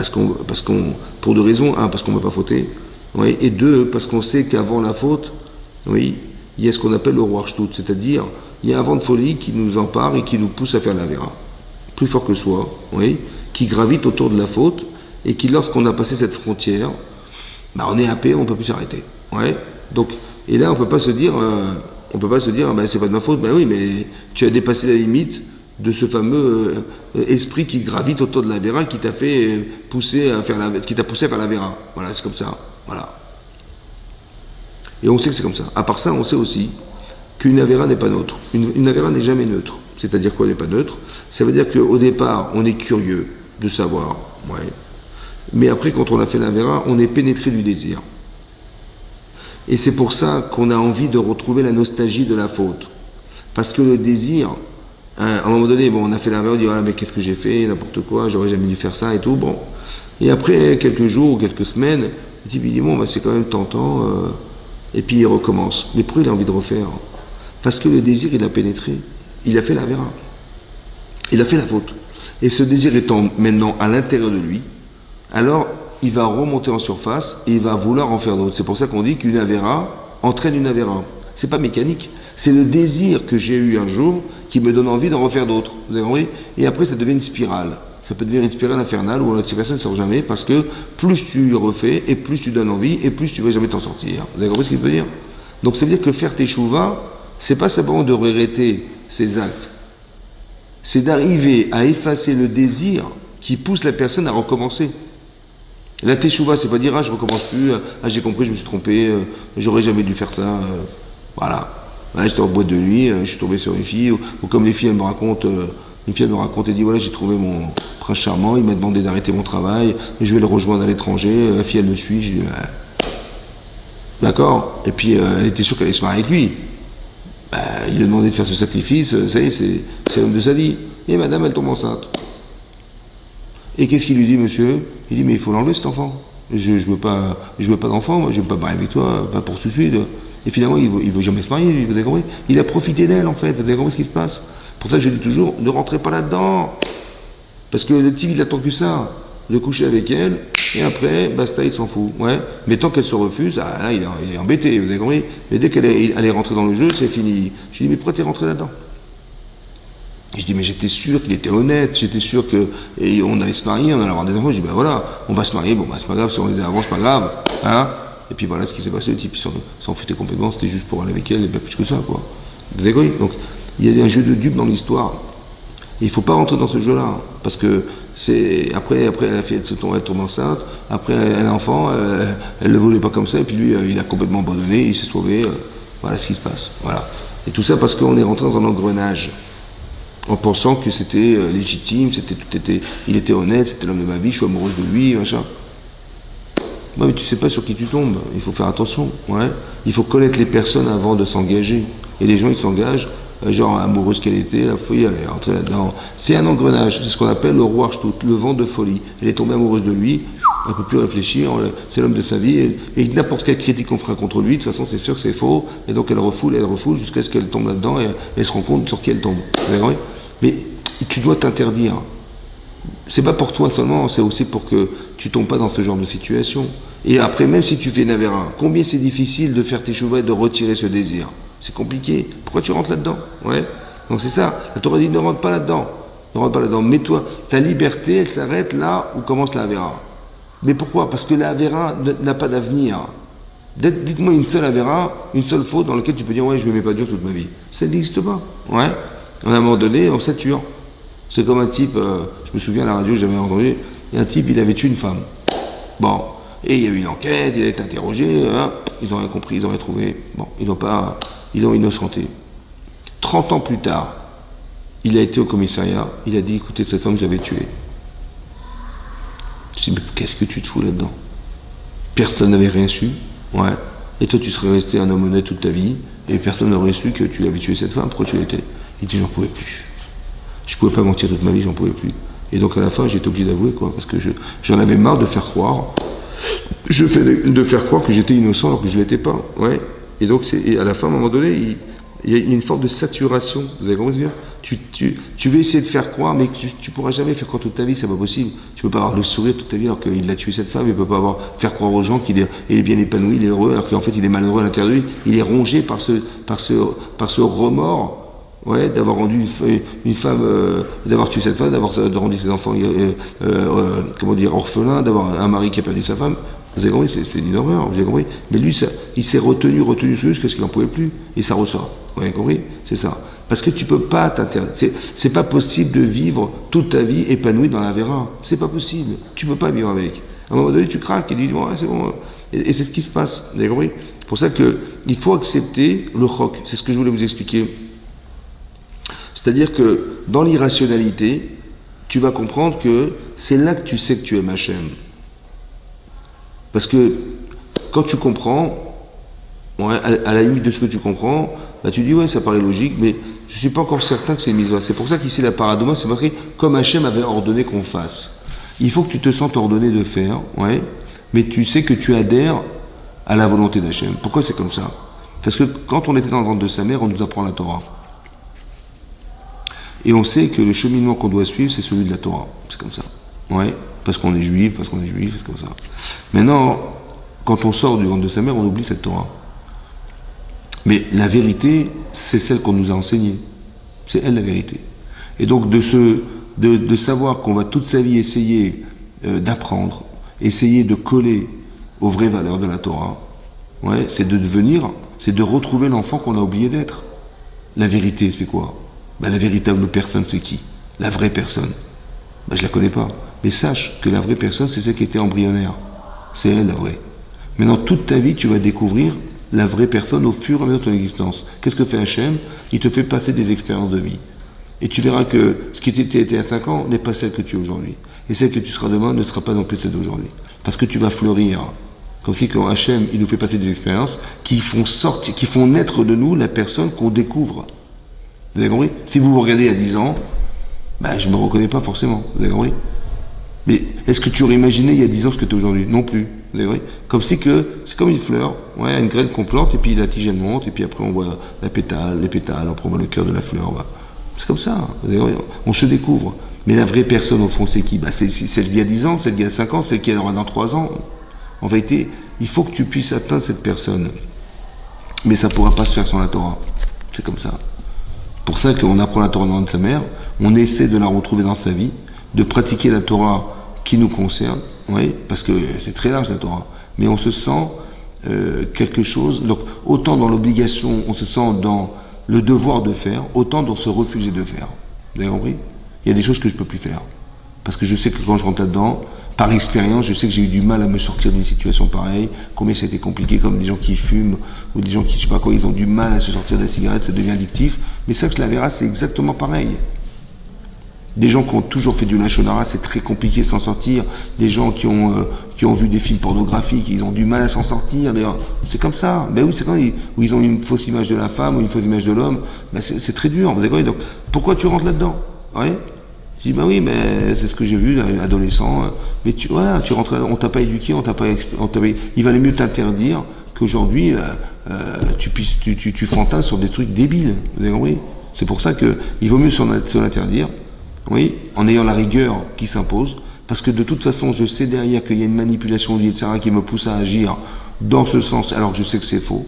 qu'on, pour deux raisons. Un, parce qu'on ne veut pas fauter. Oui, et deux, parce qu'on sait qu'avant la faute, oui, il y a ce qu'on appelle le roi Shtut, c'est-à-dire, il y a un vent de folie qui nous empare et qui nous pousse à faire la vera. Plus fort que soi, oui, qui gravite autour de la faute et qui, lorsqu'on a passé cette frontière, bah on est happé, on peut plus s'arrêter. Ouais. Donc, et là, on peut pas se dire, bah, c'est pas de ma faute. Bah oui, mais tu as dépassé la limite de ce fameux esprit qui gravite autour de la Vera, qui t'a fait pousser à faire qui t'a poussé à faire la Vera. Voilà, c'est comme ça. Voilà. Et on sait que c'est comme ça. À part ça, on sait aussi qu'une Avera n'est pas neutre. Une Avera n'est jamais neutre. C'est-à-dire quoi, elle n'est pas neutre? Ça veut dire qu'au départ, on est curieux de savoir. Ouais. Mais après, quand on a fait l'Avera, on est pénétré du désir. Et c'est pour ça qu'on a envie de retrouver la nostalgie de la faute. Parce que le désir, à un moment donné, bon, on a fait l'Avera, on dit, ah, mais qu'est-ce que j'ai fait, n'importe quoi, j'aurais jamais dû faire ça et tout. Bon. Et après quelques jours, quelques semaines, le type il dit, bon, bah, c'est quand même tentant. Et puis il recommence. Mais pourquoi il a envie de refaire? Parce que le désir, il a pénétré. Il a fait la vera. Il a fait la faute. Et ce désir étant maintenant à l'intérieur de lui, alors il va remonter en surface et il va vouloir en faire d'autres. C'est pour ça qu'on dit qu'une avera entraîne une avera. C'est pas mécanique. C'est le désir que j'ai eu un jour qui me donne envie d'en refaire d'autres. Vous avez compris? Et après, ça devient une spirale. Ça peut devenir une spirale infernale où la personne ne sort jamais parce que plus tu refais et plus tu donnes envie et plus tu ne vas jamais t'en sortir. Vous avez compris ce qu'il veut dire? Donc ça veut dire que faire tes chouvas, c'est pas simplement de regretter ses actes, c'est d'arriver à effacer le désir qui pousse la personne à recommencer. La teshuva, c'est pas dire ah je recommence plus, ah j'ai compris, je me suis trompé, j'aurais jamais dû faire ça, voilà. Ouais, j'étais en boîte de nuit, je suis tombé sur une fille, ou comme les filles elles me racontent, une fille elle me raconte et dit voilà j'ai trouvé mon prince charmant, il m'a demandé d'arrêter mon travail, je vais le rejoindre à l'étranger, la fille elle me suit, je dis d'accord, et puis elle était sûre qu'elle allait se marier avec lui. Il lui a demandé de faire ce sacrifice, ça y est, c'est l'homme de sa vie. Et madame elle tombe enceinte. Et qu'est-ce qu'il lui dit, monsieur? Il dit, mais il faut l'enlever cet enfant. Je veux pas d'enfant, moi, je veux pas me marier avec toi, pas pour tout de suite. Et finalement, il veut jamais se marier, lui, vous avez compris? Il a profité d'elle, en fait, vous avez compris ce qui se passe? Pour ça, je dis toujours, ne rentrez pas là-dedans. Parce que le petit, il attend que ça, de coucher avec elle, et après, basta, il s'en fout. Ouais. Mais tant qu'elle se refuse, ah, là, il est embêté, vous avez compris? Mais dès qu'elle est rentrée dans le jeu, c'est fini. Je lui dis, mais pourquoi t'es rentré là-dedans? Je dis, mais j'étais sûr qu'il était honnête, j'étais sûr qu'on allait se marier, on allait avoir des enfants. Je dis, ben voilà, on va se marier, bon, ben c'est pas grave, si on les a avant, c'est pas grave. Hein. Et puis voilà ce qui s'est passé, le type s'en foutait complètement, c'était juste pour aller avec elle, et pas plus que ça, quoi. Vous avez compris? Donc, il y a un jeu de dupes dans l'histoire. Il ne faut pas rentrer dans ce jeu-là, parce que c'est après la fille elle tombe enceinte, après elle a un enfant, elle ne le voulait pas comme ça, et puis lui, il a complètement abandonné, il s'est sauvé, voilà ce qui se passe. Voilà. Et tout ça parce qu'on est rentré dans un engrenage. En pensant que c'était légitime, il était honnête, c'était l'homme de ma vie, je suis amoureuse de lui, machin. Ouais, mais tu sais pas sur qui tu tombes, il faut faire attention, ouais. Il faut connaître les personnes avant de s'engager. Et les gens, ils s'engagent, genre amoureuse qu'elle était, la folie, elle est rentrée là-dedans. C'est un engrenage, c'est ce qu'on appelle le roi Shtut, le vent de folie. Elle est tombée amoureuse de lui, elle ne peut plus réfléchir, c'est l'homme de sa vie, et n'importe quelle critique qu'on fera contre lui, de toute façon, c'est sûr que c'est faux, et donc elle refoule, jusqu'à ce qu'elle tombe là-dedans, et elle se rend compte sur qui elle tombe. Mais tu dois t'interdire. C'est pas pour toi seulement, c'est aussi pour que tu tombes pas dans ce genre de situation. Et après, même si tu fais Navera, combien c'est difficile de faire tes chouvas et de retirer ce désir? C'est compliqué. Pourquoi tu rentres là-dedans? Ouais. Donc c'est ça. La Torah dit ne rentre pas là-dedans. Ne rentre pas là-dedans. Mets-toi. Ta liberté, elle s'arrête là où commence la Avera. Mais pourquoi? Parce que la Avera n'a pas d'avenir. Dites-moi une seule Avera, une seule faute dans laquelle tu peux dire ouais, je ne vais pas Dieu toute ma vie. Ça n'existe pas. Ouais. À un moment donné, on sature. C'est comme un type, je me souviens à la radio, j'avais entendu, il y a un type, il avait tué une femme. Bon, et il y a eu une enquête, il a été interrogé, hein, ils ont rien compris, ils ont rien trouvé. Bon, ils l'ont innocenté. 30 ans plus tard, il a été au commissariat, il a dit, écoutez, cette femme, je l'avais tuée. Je dis, mais qu'est-ce que tu te fous là-dedans? Personne n'avait rien su, ouais. Et toi, tu serais resté un homme honnête toute ta vie, et personne n'aurait su que tu avais tué cette femme, pourquoi tu l'étais? Il dit, j'en pouvais plus. Je pouvais pas mentir toute ma vie, j'en pouvais plus. Et donc à la fin, j'étais obligé d'avouer, quoi, parce que j'en avais marre de faire croire, de faire croire que j'étais innocent alors que je l'étais pas, ouais. Et donc, à la fin, à un moment donné, il y a une forme de saturation. Vous avez compris bien? Tu veux essayer de faire croire, mais tu pourras jamais faire croire toute ta vie, c'est pas possible. Tu peux pas avoir le sourire toute ta vie alors qu'il a tué cette femme, il peut pas faire croire aux gens qu'il est bien épanoui, il est heureux, alors qu'en fait il est malheureux à l'intérieur de lui, il est rongé par ce remords. Ouais, d'avoir rendu une femme, d'avoir tué cette femme, d'avoir rendu ses enfants, comment dire, orphelins, d'avoir un mari qui a perdu sa femme. Vous avez compris, c'est une horreur, vous avez compris. Mais lui, ça, il s'est retenu jusqu'à ce qu'il n'en pouvait plus. Et ça ressort. Vous avez compris? C'est ça. Parce que tu peux pas t'interdire. C'est pas possible de vivre toute ta vie épanouie dans la Vera. C'est pas possible. Tu peux pas vivre avec. À un moment donné, tu craques et tu dis, bon, ouais, c'est bon. Et c'est ce qui se passe. Vous avez compris? C'est pour ça qu'il faut accepter le chok. C'est ce que je voulais vous expliquer. C'est-à-dire que dans l'irrationalité, tu vas comprendre que c'est là que tu sais que tu aimes Hachem. Parce que quand tu comprends, ouais, à la limite de ce que tu comprends, bah tu dis ouais, ça paraît logique, mais je ne suis pas encore certain que c'est mitzvah. C'est pour ça qu'ici la paradoma, c'est marqué comme Hachem avait ordonné qu'on fasse. Il faut que tu te sentes ordonné de faire, ouais, mais tu sais que tu adhères à la volonté d'Hachem. Pourquoi c'est comme ça? Parce que quand on était dans le ventre de sa mère, on nous apprend la Torah. Et on sait que le cheminement qu'on doit suivre, c'est celui de la Torah. C'est comme ça. Ouais, parce qu'on est juif, c'est comme ça. Maintenant, quand on sort du ventre de sa mère, on oublie cette Torah. Mais la vérité, c'est celle qu'on nous a enseignée. C'est elle la vérité. Et donc de savoir qu'on va toute sa vie essayer d'apprendre, essayer de coller aux vraies valeurs de la Torah, ouais, c'est de retrouver l'enfant qu'on a oublié d'être. La vérité, c'est quoi? Ben, la véritable personne, c'est qui? La vraie personne. Ben, je la connais pas. Mais sache que la vraie personne, c'est celle qui était embryonnaire. C'est elle, la vraie. Maintenant, toute ta vie, tu vas découvrir la vraie personne au fur et à mesure de ton existence. Qu'est-ce que fait Hachem? Il te fait passer des expériences de vie. Et tu verras que ce qui était à 5 ans n'est pas celle que tu es aujourd'hui. Et celle que tu seras demain ne sera pas non plus celle d'aujourd'hui. Parce que tu vas fleurir. Comme si quand Hachem, il nous fait passer des expériences qui font naître de nous la personne qu'on découvre. Vous avez compris? Si vous vous regardez à 10 ans, ben, je ne me reconnais pas forcément. Vous avez compris? Mais est-ce que tu aurais imaginé il y a 10 ans ce que tu es aujourd'hui? Non plus. Vous avez compris? Comme si que c'est comme une fleur, ouais, une graine qu'on plante, et puis la tige elle monte, et puis après on voit les pétales, après on voit le cœur de la fleur. Bah. C'est comme ça. Vous avez compris? On se découvre. Mais la vraie personne au fond c'est qui? Bah, c'est celle d'il y a 10 ans, celle d'il y a 5 ans, celle qui aura dans 3 ans. En vérité, il faut que tu puisses atteindre cette personne. Mais ça ne pourra pas se faire sans la Torah. C'est comme ça. Pour ça qu'on apprend la Torah dans sa mère, on essaie de la retrouver dans sa vie, de pratiquer la Torah qui nous concerne, oui, parce que c'est très large la Torah, mais on se sent quelque chose, donc autant dans l'obligation, on se sent dans le devoir de faire, autant dans se refuser de faire. Vous avez compris? Il y a des choses que je ne peux plus faire. Parce que je sais que quand je rentre là-dedans, par expérience, je sais que j'ai eu du mal à me sortir d'une situation pareille, combien ça a été compliqué, comme des gens qui fument, ou des gens qui, je sais pas quoi, ils ont du mal à se sortir de la cigarette, ça devient addictif. Mais ça, que je la verrai, c'est exactement pareil. Des gens qui ont toujours fait du lachonara, c'est très compliqué de s'en sortir. Des gens qui ont vu des films pornographiques, ils ont du mal à s'en sortir. D'ailleurs, c'est comme ça. Ben oui, c'est quand où ils ont une fausse image de la femme ou une fausse image de l'homme. Ben c'est très dur. Vous avez donc, pourquoi tu rentres là-dedans? Ouais. Je dis, ben oui, mais c'est ce que j'ai vu, adolescent. Mais tu rentres là, on t'a pas éduqué, il valait mieux t'interdire qu'aujourd'hui, tu fantasmes sur des trucs débiles. Vous avez compris? C'est pour ça qu'il vaut mieux s'en interdire, oui, en ayant la rigueur qui s'impose, parce que de toute façon, je sais derrière qu'il y a une manipulation etc., qui me pousse à agir dans ce sens, alors que je sais que c'est faux.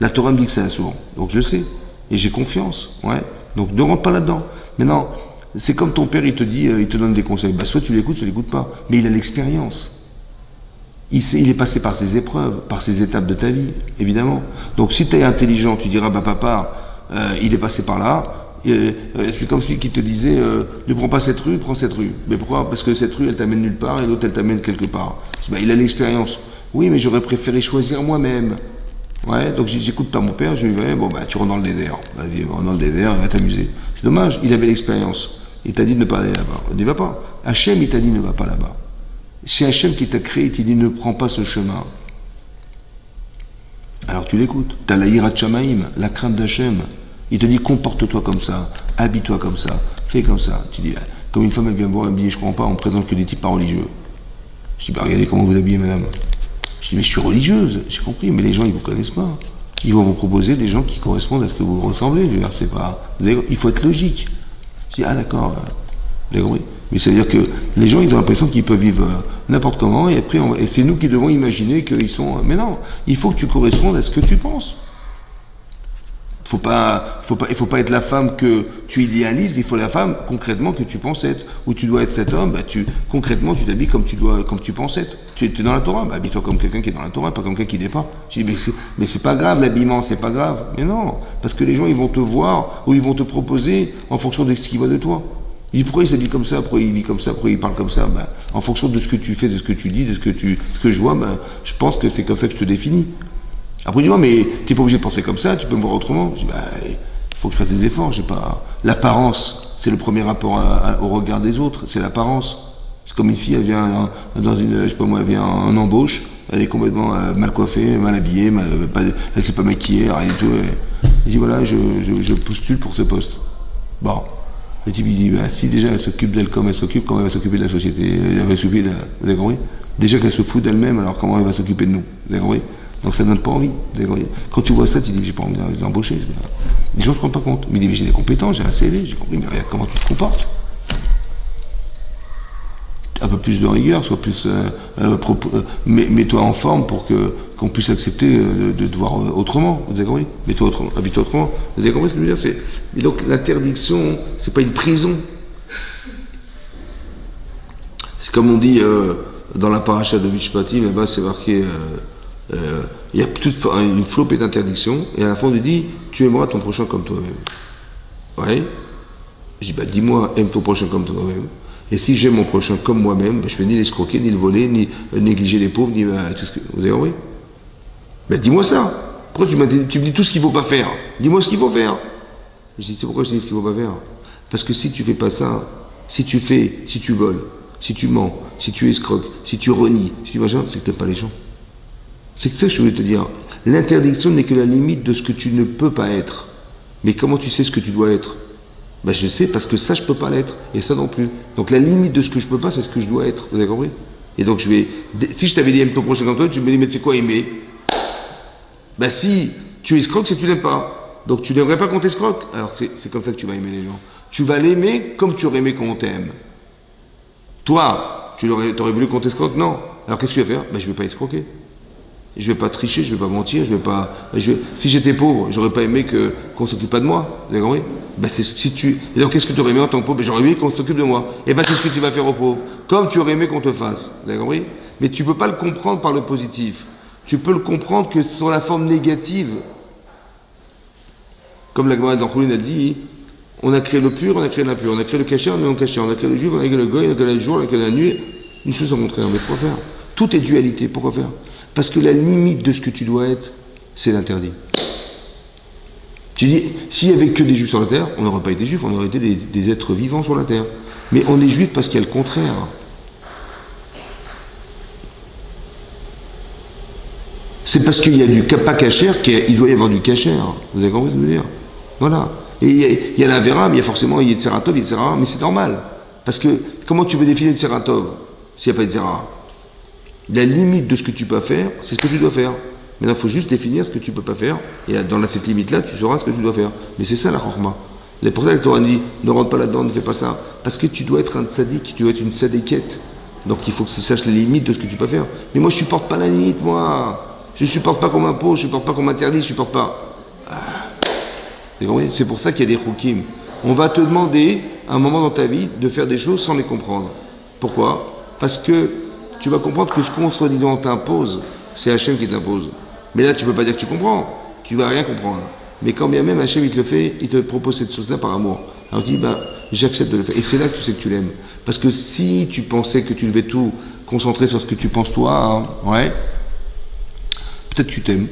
La Torah me dit que c'est assourd, donc je sais, et j'ai confiance, ouais. Donc ne rentre pas là-dedans. Maintenant, c'est comme ton père, il te dit, il te donne des conseils. Bah, soit tu l'écoutes, soit tu l'écoutes pas. Mais il a l'expérience. Il est passé par ses épreuves, par ses étapes de ta vie, évidemment. Donc si tu es intelligent, tu diras, bah papa, il est passé par là. C'est comme si il te disait, ne prends pas cette rue, prends cette rue. Mais pourquoi? Parce que cette rue, elle t'amène nulle part et l'autre, elle t'amène quelque part. Bah, il a l'expérience. Oui, mais j'aurais préféré choisir moi-même. Ouais, donc j'écoute pas mon père, je lui dis, bon bah tu rentres dans le désert. Vas-y, rentre dans le désert, va t'amuser. C'est dommage, il avait l'expérience. Il t'a dit de ne pas aller là-bas. On n'y va pas. Hachem, il t'a dit ne va pas là-bas. C'est Hachem qui t'a créé, il t'a dit ne prends pas ce chemin. Alors tu l'écoutes. T'as la hirat shamaim, la crainte d'Hachem. Il te dit comporte-toi comme ça, habille-toi comme ça, fais comme ça. Tu dis, comme une femme elle vient me voir, elle me dit je comprends pas, on me présente que des types pas religieux. Je dis bah regardez comment vous habillez madame. Je dis mais je suis religieuse, j'ai compris, mais les gens ils vous connaissent pas. Ils vont vous proposer des gens qui correspondent à ce que vous ressemblez. Je veux dire, c'est pas. Il faut être logique. Je dis, ah d'accord, vous avez compris. Mais c'est-à-dire que les gens, ils ont l'impression qu'ils peuvent vivre n'importe comment, et après, et c'est nous qui devons imaginer qu'ils sont. Mais non, il faut que tu correspondes à ce que tu penses. Il faut pas être la femme que tu idéalises, il faut la femme concrètement que tu penses être. Ou tu dois être cet homme, concrètement tu t'habilles comme tu penses être. Tu es dans la Torah, habille-toi comme quelqu'un qui est dans la Torah, pas comme quelqu'un qui n'est pas. Tu dis, mais c'est pas grave l'habillement, c'est pas grave. Mais non, parce que les gens ils vont te voir ou ils vont te proposer en fonction de ce qu'ils voient de toi. Il dit pourquoi il s'habille comme ça, pourquoi il vit comme ça, pourquoi il parle comme ça. En fonction de ce que tu fais, de ce que tu dis, de ce que je vois, je pense que c'est comme ça que je te définis. Après, il dit, mais t'es pas obligé de penser comme ça, tu peux me voir autrement. Je dis, il faut que je fasse des efforts, j'ai pas. L'apparence, c'est le premier rapport au regard des autres, c'est l'apparence. C'est comme une fille, elle vient dans une, je sais pas moi, elle vient en embauche, elle est complètement mal coiffée, mal habillée, elle s'est pas maquillée, rien du tout. Elle dit, voilà, je postule pour ce poste. Bon. Le type, il dit, si déjà elle s'occupe d'elle comme elle s'occupe, comment elle va s'occuper de la société? Elle va s'occuper de la... Vous avez compris? Déjà qu'elle se fout d'elle-même, alors comment elle va s'occuper de nous? Vous avez compris? Donc ça donne pas envie. Quand tu vois ça, tu dis, j'ai pas envie d'embaucher. Les gens ne se rendent pas compte. Mais il dit, mais j'ai des compétences, j'ai un CV, j'ai compris, mais regarde comment tu te comportes. Un peu plus de rigueur, sois plus, mets-toi en forme pour qu'on puisse accepter de te voir autrement. Vous avez compris? Mets-toi autrement, habille-toi autrement. Vous avez compris ce que je veux dire? Et donc l'interdiction, c'est pas une prison. C'est comme on dit dans la paracha de Mishpatim, là-bas c'est marqué. Il y a une flopée d'interdictions, et à la fin on lui dit, tu aimeras ton prochain comme toi-même. Ouais. Je dis, dis-moi, aime ton prochain comme toi-même. Et si j'aime mon prochain comme moi-même, je ne vais ni l'escroquer, ni le voler, ni négliger les pauvres, ni tout ce que. Vous avez compris? Dis-moi ça. Pourquoi tu me dis tout ce qu'il ne faut pas faire? Dis-moi ce qu'il faut faire. Je dis, c'est pourquoi je dis ce qu'il ne faut pas faire? Parce que si tu ne fais pas ça, si tu voles, si tu mens, si tu escroques, si tu renies, si tu machin, c'est que tu n'aimes pas les gens. C'est ça que je voulais te dire. L'interdiction n'est que la limite de ce que tu ne peux pas être. Mais comment tu sais ce que tu dois être? Je sais parce que ça je peux pas l'être et ça non plus. Donc la limite de ce que je peux pas, c'est ce que je dois être. Vous avez compris? Et donc si je t'avais dit aime ton prochain comme toi, tu me dis mais c'est quoi aimer? Si tu escroques, c'est que tu l'aimes pas. Donc tu n'aimerais pas qu'on t'escroque. Alors c'est comme ça que tu vas aimer les gens. Tu vas l'aimer comme tu aurais aimé qu'on t'aime. Toi, t'aurais voulu qu'on t'escroque? Non. Alors qu'est-ce que tu vas faire? Je vais pas escroquer. Je vais pas tricher, je vais pas mentir, si j'étais pauvre, j'aurais pas aimé qu'on s'occupe pas de moi. Vous avez compris? Et donc qu'est-ce que tu aurais aimé en tant que pauvre? J'aurais aimé qu'on s'occupe de moi. Et c'est ce que tu vas faire aux pauvres. Comme tu aurais aimé qu'on te fasse. Vous avez compris? Mais tu peux pas le comprendre par le positif. Tu peux le comprendre que sur la forme négative. Comme la Gemara d'Anchoulin a dit, on a créé le pur, on a créé l'impur. On a créé le caché, on a créé le caché. On a créé le juif, on a créé le goy, on a créé le jour, on a créé la nuit. Une chose au contraire. Mais pourquoi faire? Tout est dualité. Pourquoi faire? Parce que la limite de ce que tu dois être, c'est l'interdit. Tu dis, s'il n'y avait que des juifs sur la terre, on n'aurait pas été juifs, on aurait été des êtres vivants sur la terre. Mais on est juif parce qu'il y a le contraire. C'est parce qu'il y a du pas cachère qu'il doit y avoir du cachère. Vous avez compris ce que je veux dire? Voilà. Et il y a l'Avera, mais il y a forcément Yetzeratov, Yetzerara, mais c'est normal. Parce que comment tu veux définir Yetzeratov s'il n'y a pas Yetzerara? La limite de ce que tu peux faire, c'est ce que tu dois faire. Maintenant, il faut juste définir ce que tu ne peux pas faire. Et dans cette limite-là, tu sauras ce que tu dois faire. Mais c'est ça la chorma. C'est pour ça que la Torah dit, ne rentre pas là-dedans, ne fais pas ça. Parce que tu dois être un tzaddik, tu dois être une tzadikette. Donc il faut que tu saches les limites de ce que tu peux faire. Mais moi, je ne supporte pas la limite, moi. Je ne supporte pas qu'on m'impose, je ne supporte pas qu'on m'interdit, je ne supporte pas. C'est pour ça qu'il y a des chukim. On va te demander, à un moment dans ta vie, de faire des choses sans les comprendre. Pourquoi? Parce que tu vas comprendre que ce qu'on soi-disant t'impose, c'est Hachem qui t'impose. Mais là, tu ne peux pas dire que tu comprends. Tu ne vas rien comprendre. Mais quand bien même Hachem, il te le fait, il te propose cette chose-là par amour. Alors tu dis, j'accepte de le faire. Et c'est là que tu sais que tu l'aimes. Parce que si tu pensais que tu devais tout concentrer sur ce que tu penses toi, peut-être tu t'aimes.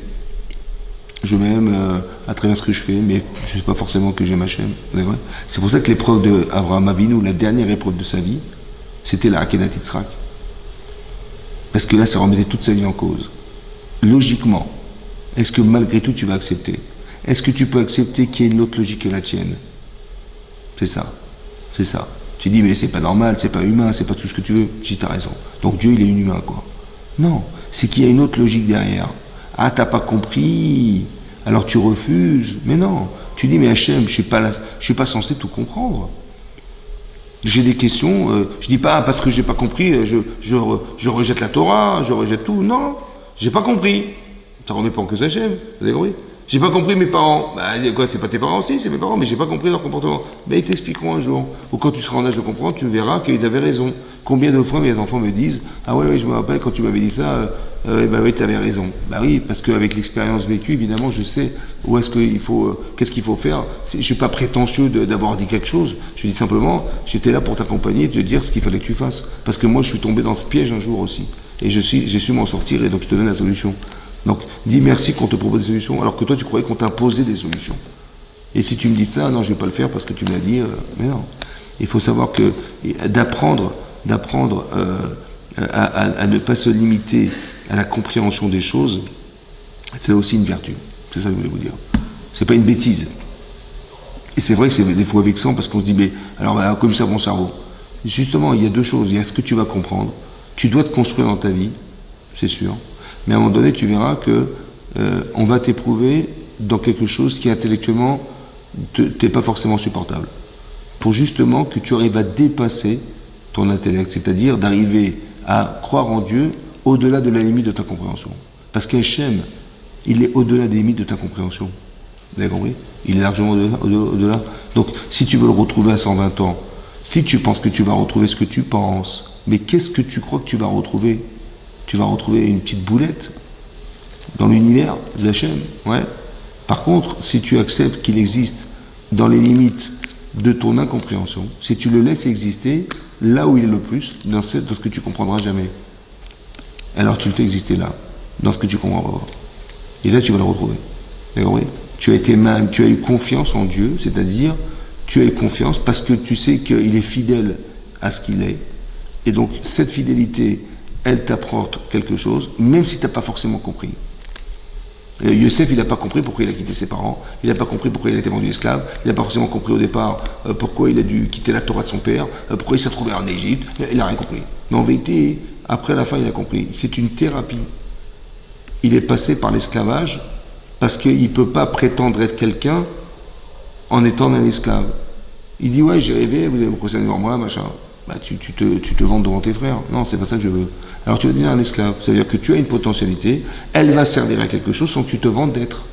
Je m'aime à travers ce que je fais, mais je ne sais pas forcément que j'aime Hachem. C'est pour ça que l'épreuve d'Avraham Avinu, la dernière épreuve de sa vie, c'était la Akedat Yitzhak. Parce que là, ça remettait toute sa vie en cause. Logiquement, est-ce que malgré tout, tu vas accepter? Est-ce que tu peux accepter qu'il y ait une autre logique que la tienne? C'est ça. C'est ça. Tu dis, mais c'est pas normal, c'est pas humain, c'est pas tout ce que tu veux. Je dis, t'as raison. Donc Dieu, il est inhumain, quoi. Non, c'est qu'il y a une autre logique derrière. Ah, t'as pas compris, alors tu refuses. Mais non, tu dis, mais Hachem, je suis pas censé tout comprendre. J'ai des questions, je dis pas parce que j'ai pas compris, je rejette la Torah, je rejette tout. Non, j'ai pas compris. Tu remets pas en cause Hachem, vous avez compris? J'ai pas compris mes parents. Bah, quoi, c'est pas tes parents aussi, c'est mes parents, mais j'ai pas compris leur comportement. Ben, ils t'expliqueront un jour. Ou quand tu seras en âge de comprendre, tu verras qu'ils avaient raison. Combien de fois mes enfants me disent, ah ouais, je me rappelle quand tu m'avais dit ça, bah oui, tu avais raison. Bah oui, parce qu'avec l'expérience vécue, évidemment, je sais où est-ce qu'il faut, qu'est-ce qu'il faut faire. Je suis pas prétentieux d'avoir dit quelque chose. Je dis simplement, j'étais là pour t'accompagner et te dire ce qu'il fallait que tu fasses. Parce que moi, je suis tombé dans ce piège un jour aussi. Et j'ai su m'en sortir et donc je te donne la solution. Donc, dis merci qu'on te propose des solutions, alors que toi, tu croyais qu'on t'imposait des solutions. Et si tu me dis ça, non, je ne vais pas le faire parce que tu me l'as dit, mais non. Il faut savoir que d'apprendre à ne pas se limiter à la compréhension des choses, c'est aussi une vertu. C'est ça que je voulais vous dire. C'est pas une bêtise. Et c'est vrai que c'est des fois vexant parce qu'on se dit, mais alors, comme ça, mon cerveau. Justement, il y a deux choses. Il y a ce que tu vas comprendre. Tu dois te construire dans ta vie, c'est sûr. Mais à un moment donné, tu verras que on va t'éprouver dans quelque chose qui intellectuellement t'est pas forcément supportable. Pour justement que tu arrives à dépasser ton intellect, c'est-à-dire d'arriver à croire en Dieu au-delà de la limite de ta compréhension. Parce qu'Hachem, il est au-delà des limites de ta compréhension. Vous avez compris? Il est largement au-delà. Donc, si tu veux le retrouver à 120 ans, si tu penses que tu vas retrouver ce que tu penses, mais qu'est-ce que tu crois que tu vas retrouver? Tu vas retrouver une petite boulette dans l'univers de Hachem. Ouais. Par contre, si tu acceptes qu'il existe dans les limites de ton incompréhension, si tu le laisses exister là où il est le plus, dans ce que tu comprendras jamais, alors tu le fais exister là, dans ce que tu comprends pas. Et là, tu vas le retrouver. D'accord, oui. Tu as eu confiance en Dieu, c'est-à-dire tu as eu confiance parce que tu sais qu'il est fidèle à ce qu'il est. Et donc, cette fidélité, elle t'apporte quelque chose, même si tu n'as pas forcément compris. Youssef, il n'a pas compris pourquoi il a quitté ses parents, il n'a pas compris pourquoi il a été vendu esclave, il n'a pas forcément compris au départ pourquoi il a dû quitter la Torah de son père, pourquoi il s'est trouvé en Égypte, il n'a rien compris. Mais en vérité, après la fin, il a compris. C'est une thérapie. Il est passé par l'esclavage parce qu'il ne peut pas prétendre être quelqu'un en étant un esclave. Il dit, ouais, j'ai rêvé, vous allez vous procéder devant moi, machin. Bah, tu te vends devant tes frères. Non, c'est pas ça que je veux. Alors tu vas devenir un esclave. Ça veut dire que tu as une potentialité, elle va servir à quelque chose sans que tu te vantes d'être.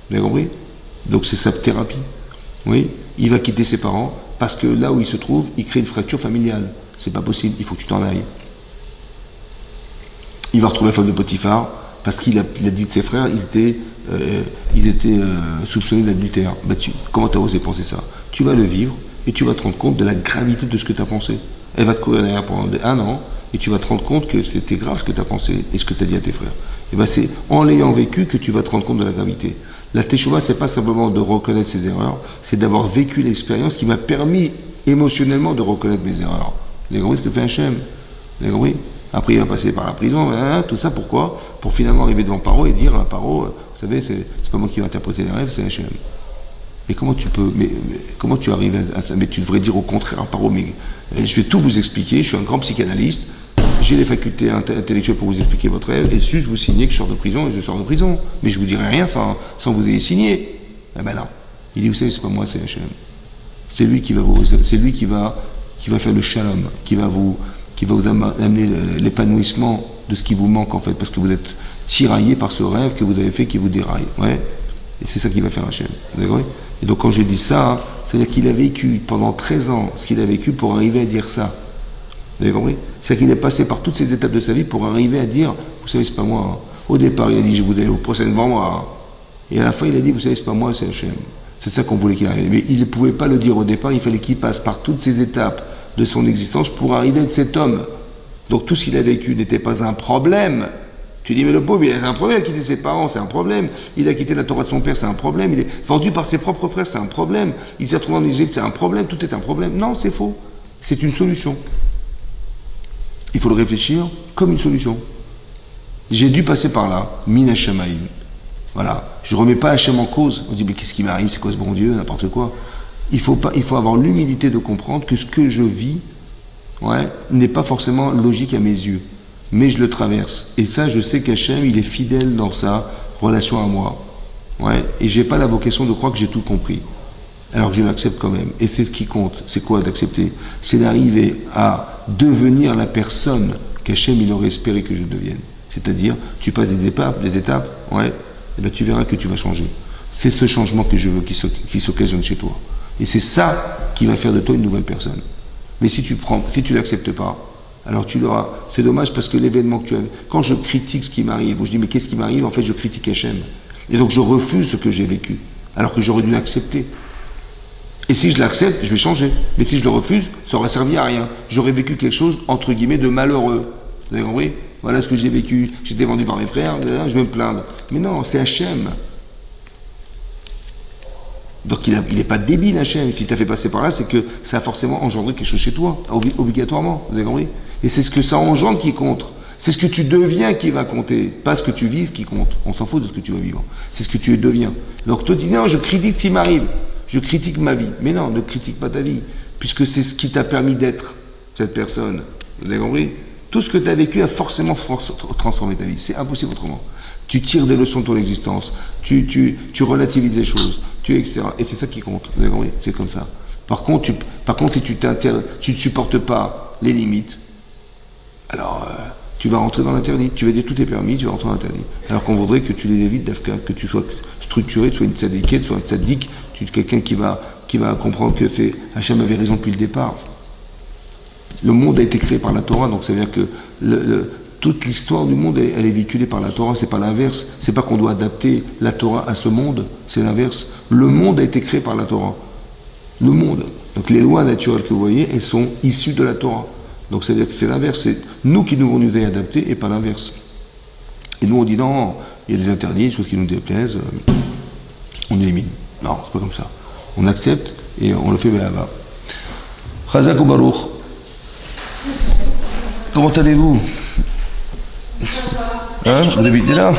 Vous avez compris? Donc c'est sa thérapie. Oui, il va quitter ses parents parce que là où il se trouve, il crée une fracture familiale. C'est pas possible, il faut que tu t'en ailles. Il va retrouver la femme de Potiphar parce qu'il a dit de ses frères, ils étaient soupçonnés d'adultère. Bah, comment tu as osé penser ça? Tu vas le vivre et tu vas te rendre compte de la gravité de ce que tu as pensé. Elle va te courir derrière pendant 1 an et tu vas te rendre compte que c'était grave ce que tu as pensé et ce que tu as dit à tes frères. Et ben c'est en l'ayant vécu que tu vas te rendre compte de la gravité. La teshuva, c'est pas simplement de reconnaître ses erreurs, c'est d'avoir vécu l'expérience qui m'a permis émotionnellement de reconnaître mes erreurs. Vous avez compris ce que fait Hachem? Vous avez compris? Après, il va passer par la prison, tout ça, pourquoi? Pour finalement arriver devant Paro et dire à Paro, vous savez, c'est pas moi qui vais interpréter les rêves, c'est Hachem. Mais comment tu peux, mais comment tu arrives à ça? Mais tu devrais dire au contraire à Paro, mais je vais tout vous expliquer, je suis un grand psychanalyste, j'ai les facultés intellectuelles pour vous expliquer votre rêve, et dessus je vous signez que je sors de prison et je sors de prison. Mais je vous dirai rien sans vous ayez signé. Eh ben non. Il dit, vous savez, c'est pas moi, c'est Hachem. C'est lui qui va faire le shalom, qui va vous amener l'épanouissement de ce qui vous manque en fait, parce que vous êtes tiraillé par ce rêve que vous avez fait qui vous déraille. Ouais. Et c'est ça qui va faire Hachem. Vous avez compris? Et donc quand je dis ça, c'est-à-dire qu'il a vécu pendant 13 ans ce qu'il a vécu pour arriver à dire ça. Vous avez compris? C'est-à-dire qu'il est passé par toutes ces étapes de sa vie pour arriver à dire, vous savez, c'est pas moi. Hein. Au départ, il a dit, je vous allez vous procéder devant moi. Hein. Et à la fin, il a dit, vous savez, c'est pas moi, c'est Hachem. C'est ça qu'on voulait qu'il arrive. Mais il ne pouvait pas le dire au départ, il fallait qu'il passe par toutes ces étapes de son existence pour arriver à être cet homme. Donc tout ce qu'il a vécu n'était pas un problème. Tu dis, mais le pauvre, il a un problème, il a quitté ses parents, c'est un problème. Il a quitté la Torah de son père, c'est un problème. Il est vendu par ses propres frères, c'est un problème. Il s'est retrouvé en Égypte, c'est un problème. Tout est un problème. Non, c'est faux. C'est une solution. Il faut le réfléchir comme une solution. J'ai dû passer par là, Min Hashamaim. Voilà. Je ne remets pas Hachem en cause. On dit, mais qu'est-ce qui m'arrive? C'est quoi ce bon Dieu? N'importe quoi. Il faut avoir l'humilité de comprendre que ce que je vis, n'est pas forcément logique à mes yeux. Mais je le traverse. Et ça, je sais qu'Hachem, il est fidèle dans sa relation à moi. Et j'ai pas la vocation de croire que j'ai tout compris. Alors que je l'accepte quand même. Et c'est ce qui compte. C'est quoi d'accepter? C'est d'arriver à devenir la personne qu'Hachem, il aurait espéré que je devienne. C'est-à-dire, tu passes des étapes, eh ben, tu verras que tu vas changer. C'est ce changement que je veux qui s'occasionne chez toi. Et c'est ça qui va faire de toi une nouvelle personne. Mais si tu l'acceptes pas, alors tu l'auras. C'est dommage parce que l'événement que tu as. Quand je critique ce qui m'arrive, ou je dis mais qu'est-ce qui m'arrive, en fait je critique Hachem. Et donc je refuse ce que j'ai vécu, alors que j'aurais dû l'accepter. Et si je l'accepte, je vais changer. Mais si je le refuse, ça aurait servi à rien. J'aurais vécu quelque chose, entre guillemets, de malheureux. Vous avez compris? Voilà ce que j'ai vécu. J'étais vendu par mes frères, je vais me plaindre. Mais non, c'est Hachem. Donc il n'est pas débile, Hachem. Si tu as fait passer par là, c'est que ça a forcément engendré quelque chose chez toi, obligatoirement. Vous avez compris? Et c'est ce que ça engendre qui compte. C'est ce que tu deviens qui va compter, pas ce que tu vives qui compte. On s'en fout de ce que tu vas vivre. C'est ce que tu deviens. Donc toi tu dis non, je critique ce qui m'arrive. Je critique ma vie. Mais non, ne critique pas ta vie. Puisque c'est ce qui t'a permis d'être cette personne. Vous avez compris? Tout ce que tu as vécu a forcément transformé ta vie. C'est impossible autrement. Tu tires des leçons de ton existence. Tu relativises les choses. Etc. Et c'est ça qui compte. Vous avez compris? C'est comme ça. Par contre, si tu ne supportes pas les limites, alors tu vas rentrer dans l'interdit. Tu vas dire tout est permis, tu vas rentrer dans l'interdit. Alors qu'on voudrait que tu les évites, que tu sois structuré, que tu sois une tzadikette, que tu sois un tzaddik, quelqu'un qui va comprendre que Hachem avait raison depuis le départ. Le monde a été créé par la Torah, donc ça veut dire que toute l'histoire du monde, elle est véhiculée par la Torah, c'est pas l'inverse. C'est pas qu'on doit adapter la Torah à ce monde, c'est l'inverse. Le monde a été créé par la Torah. Le monde. Donc les lois naturelles que vous voyez, elles sont issues de la Torah. Donc ça veut dire que c'est l'inverse. C'est nous qui devons nous y adapter et pas l'inverse. Et nous on dit non, il y a des interdits, des choses qui nous déplaisent, on élimine. Non, c'est pas comme ça. On accepte et on le fait là-bas. Chazak ou Baruch. Comment allez-vous? Hein? Vous habitez là?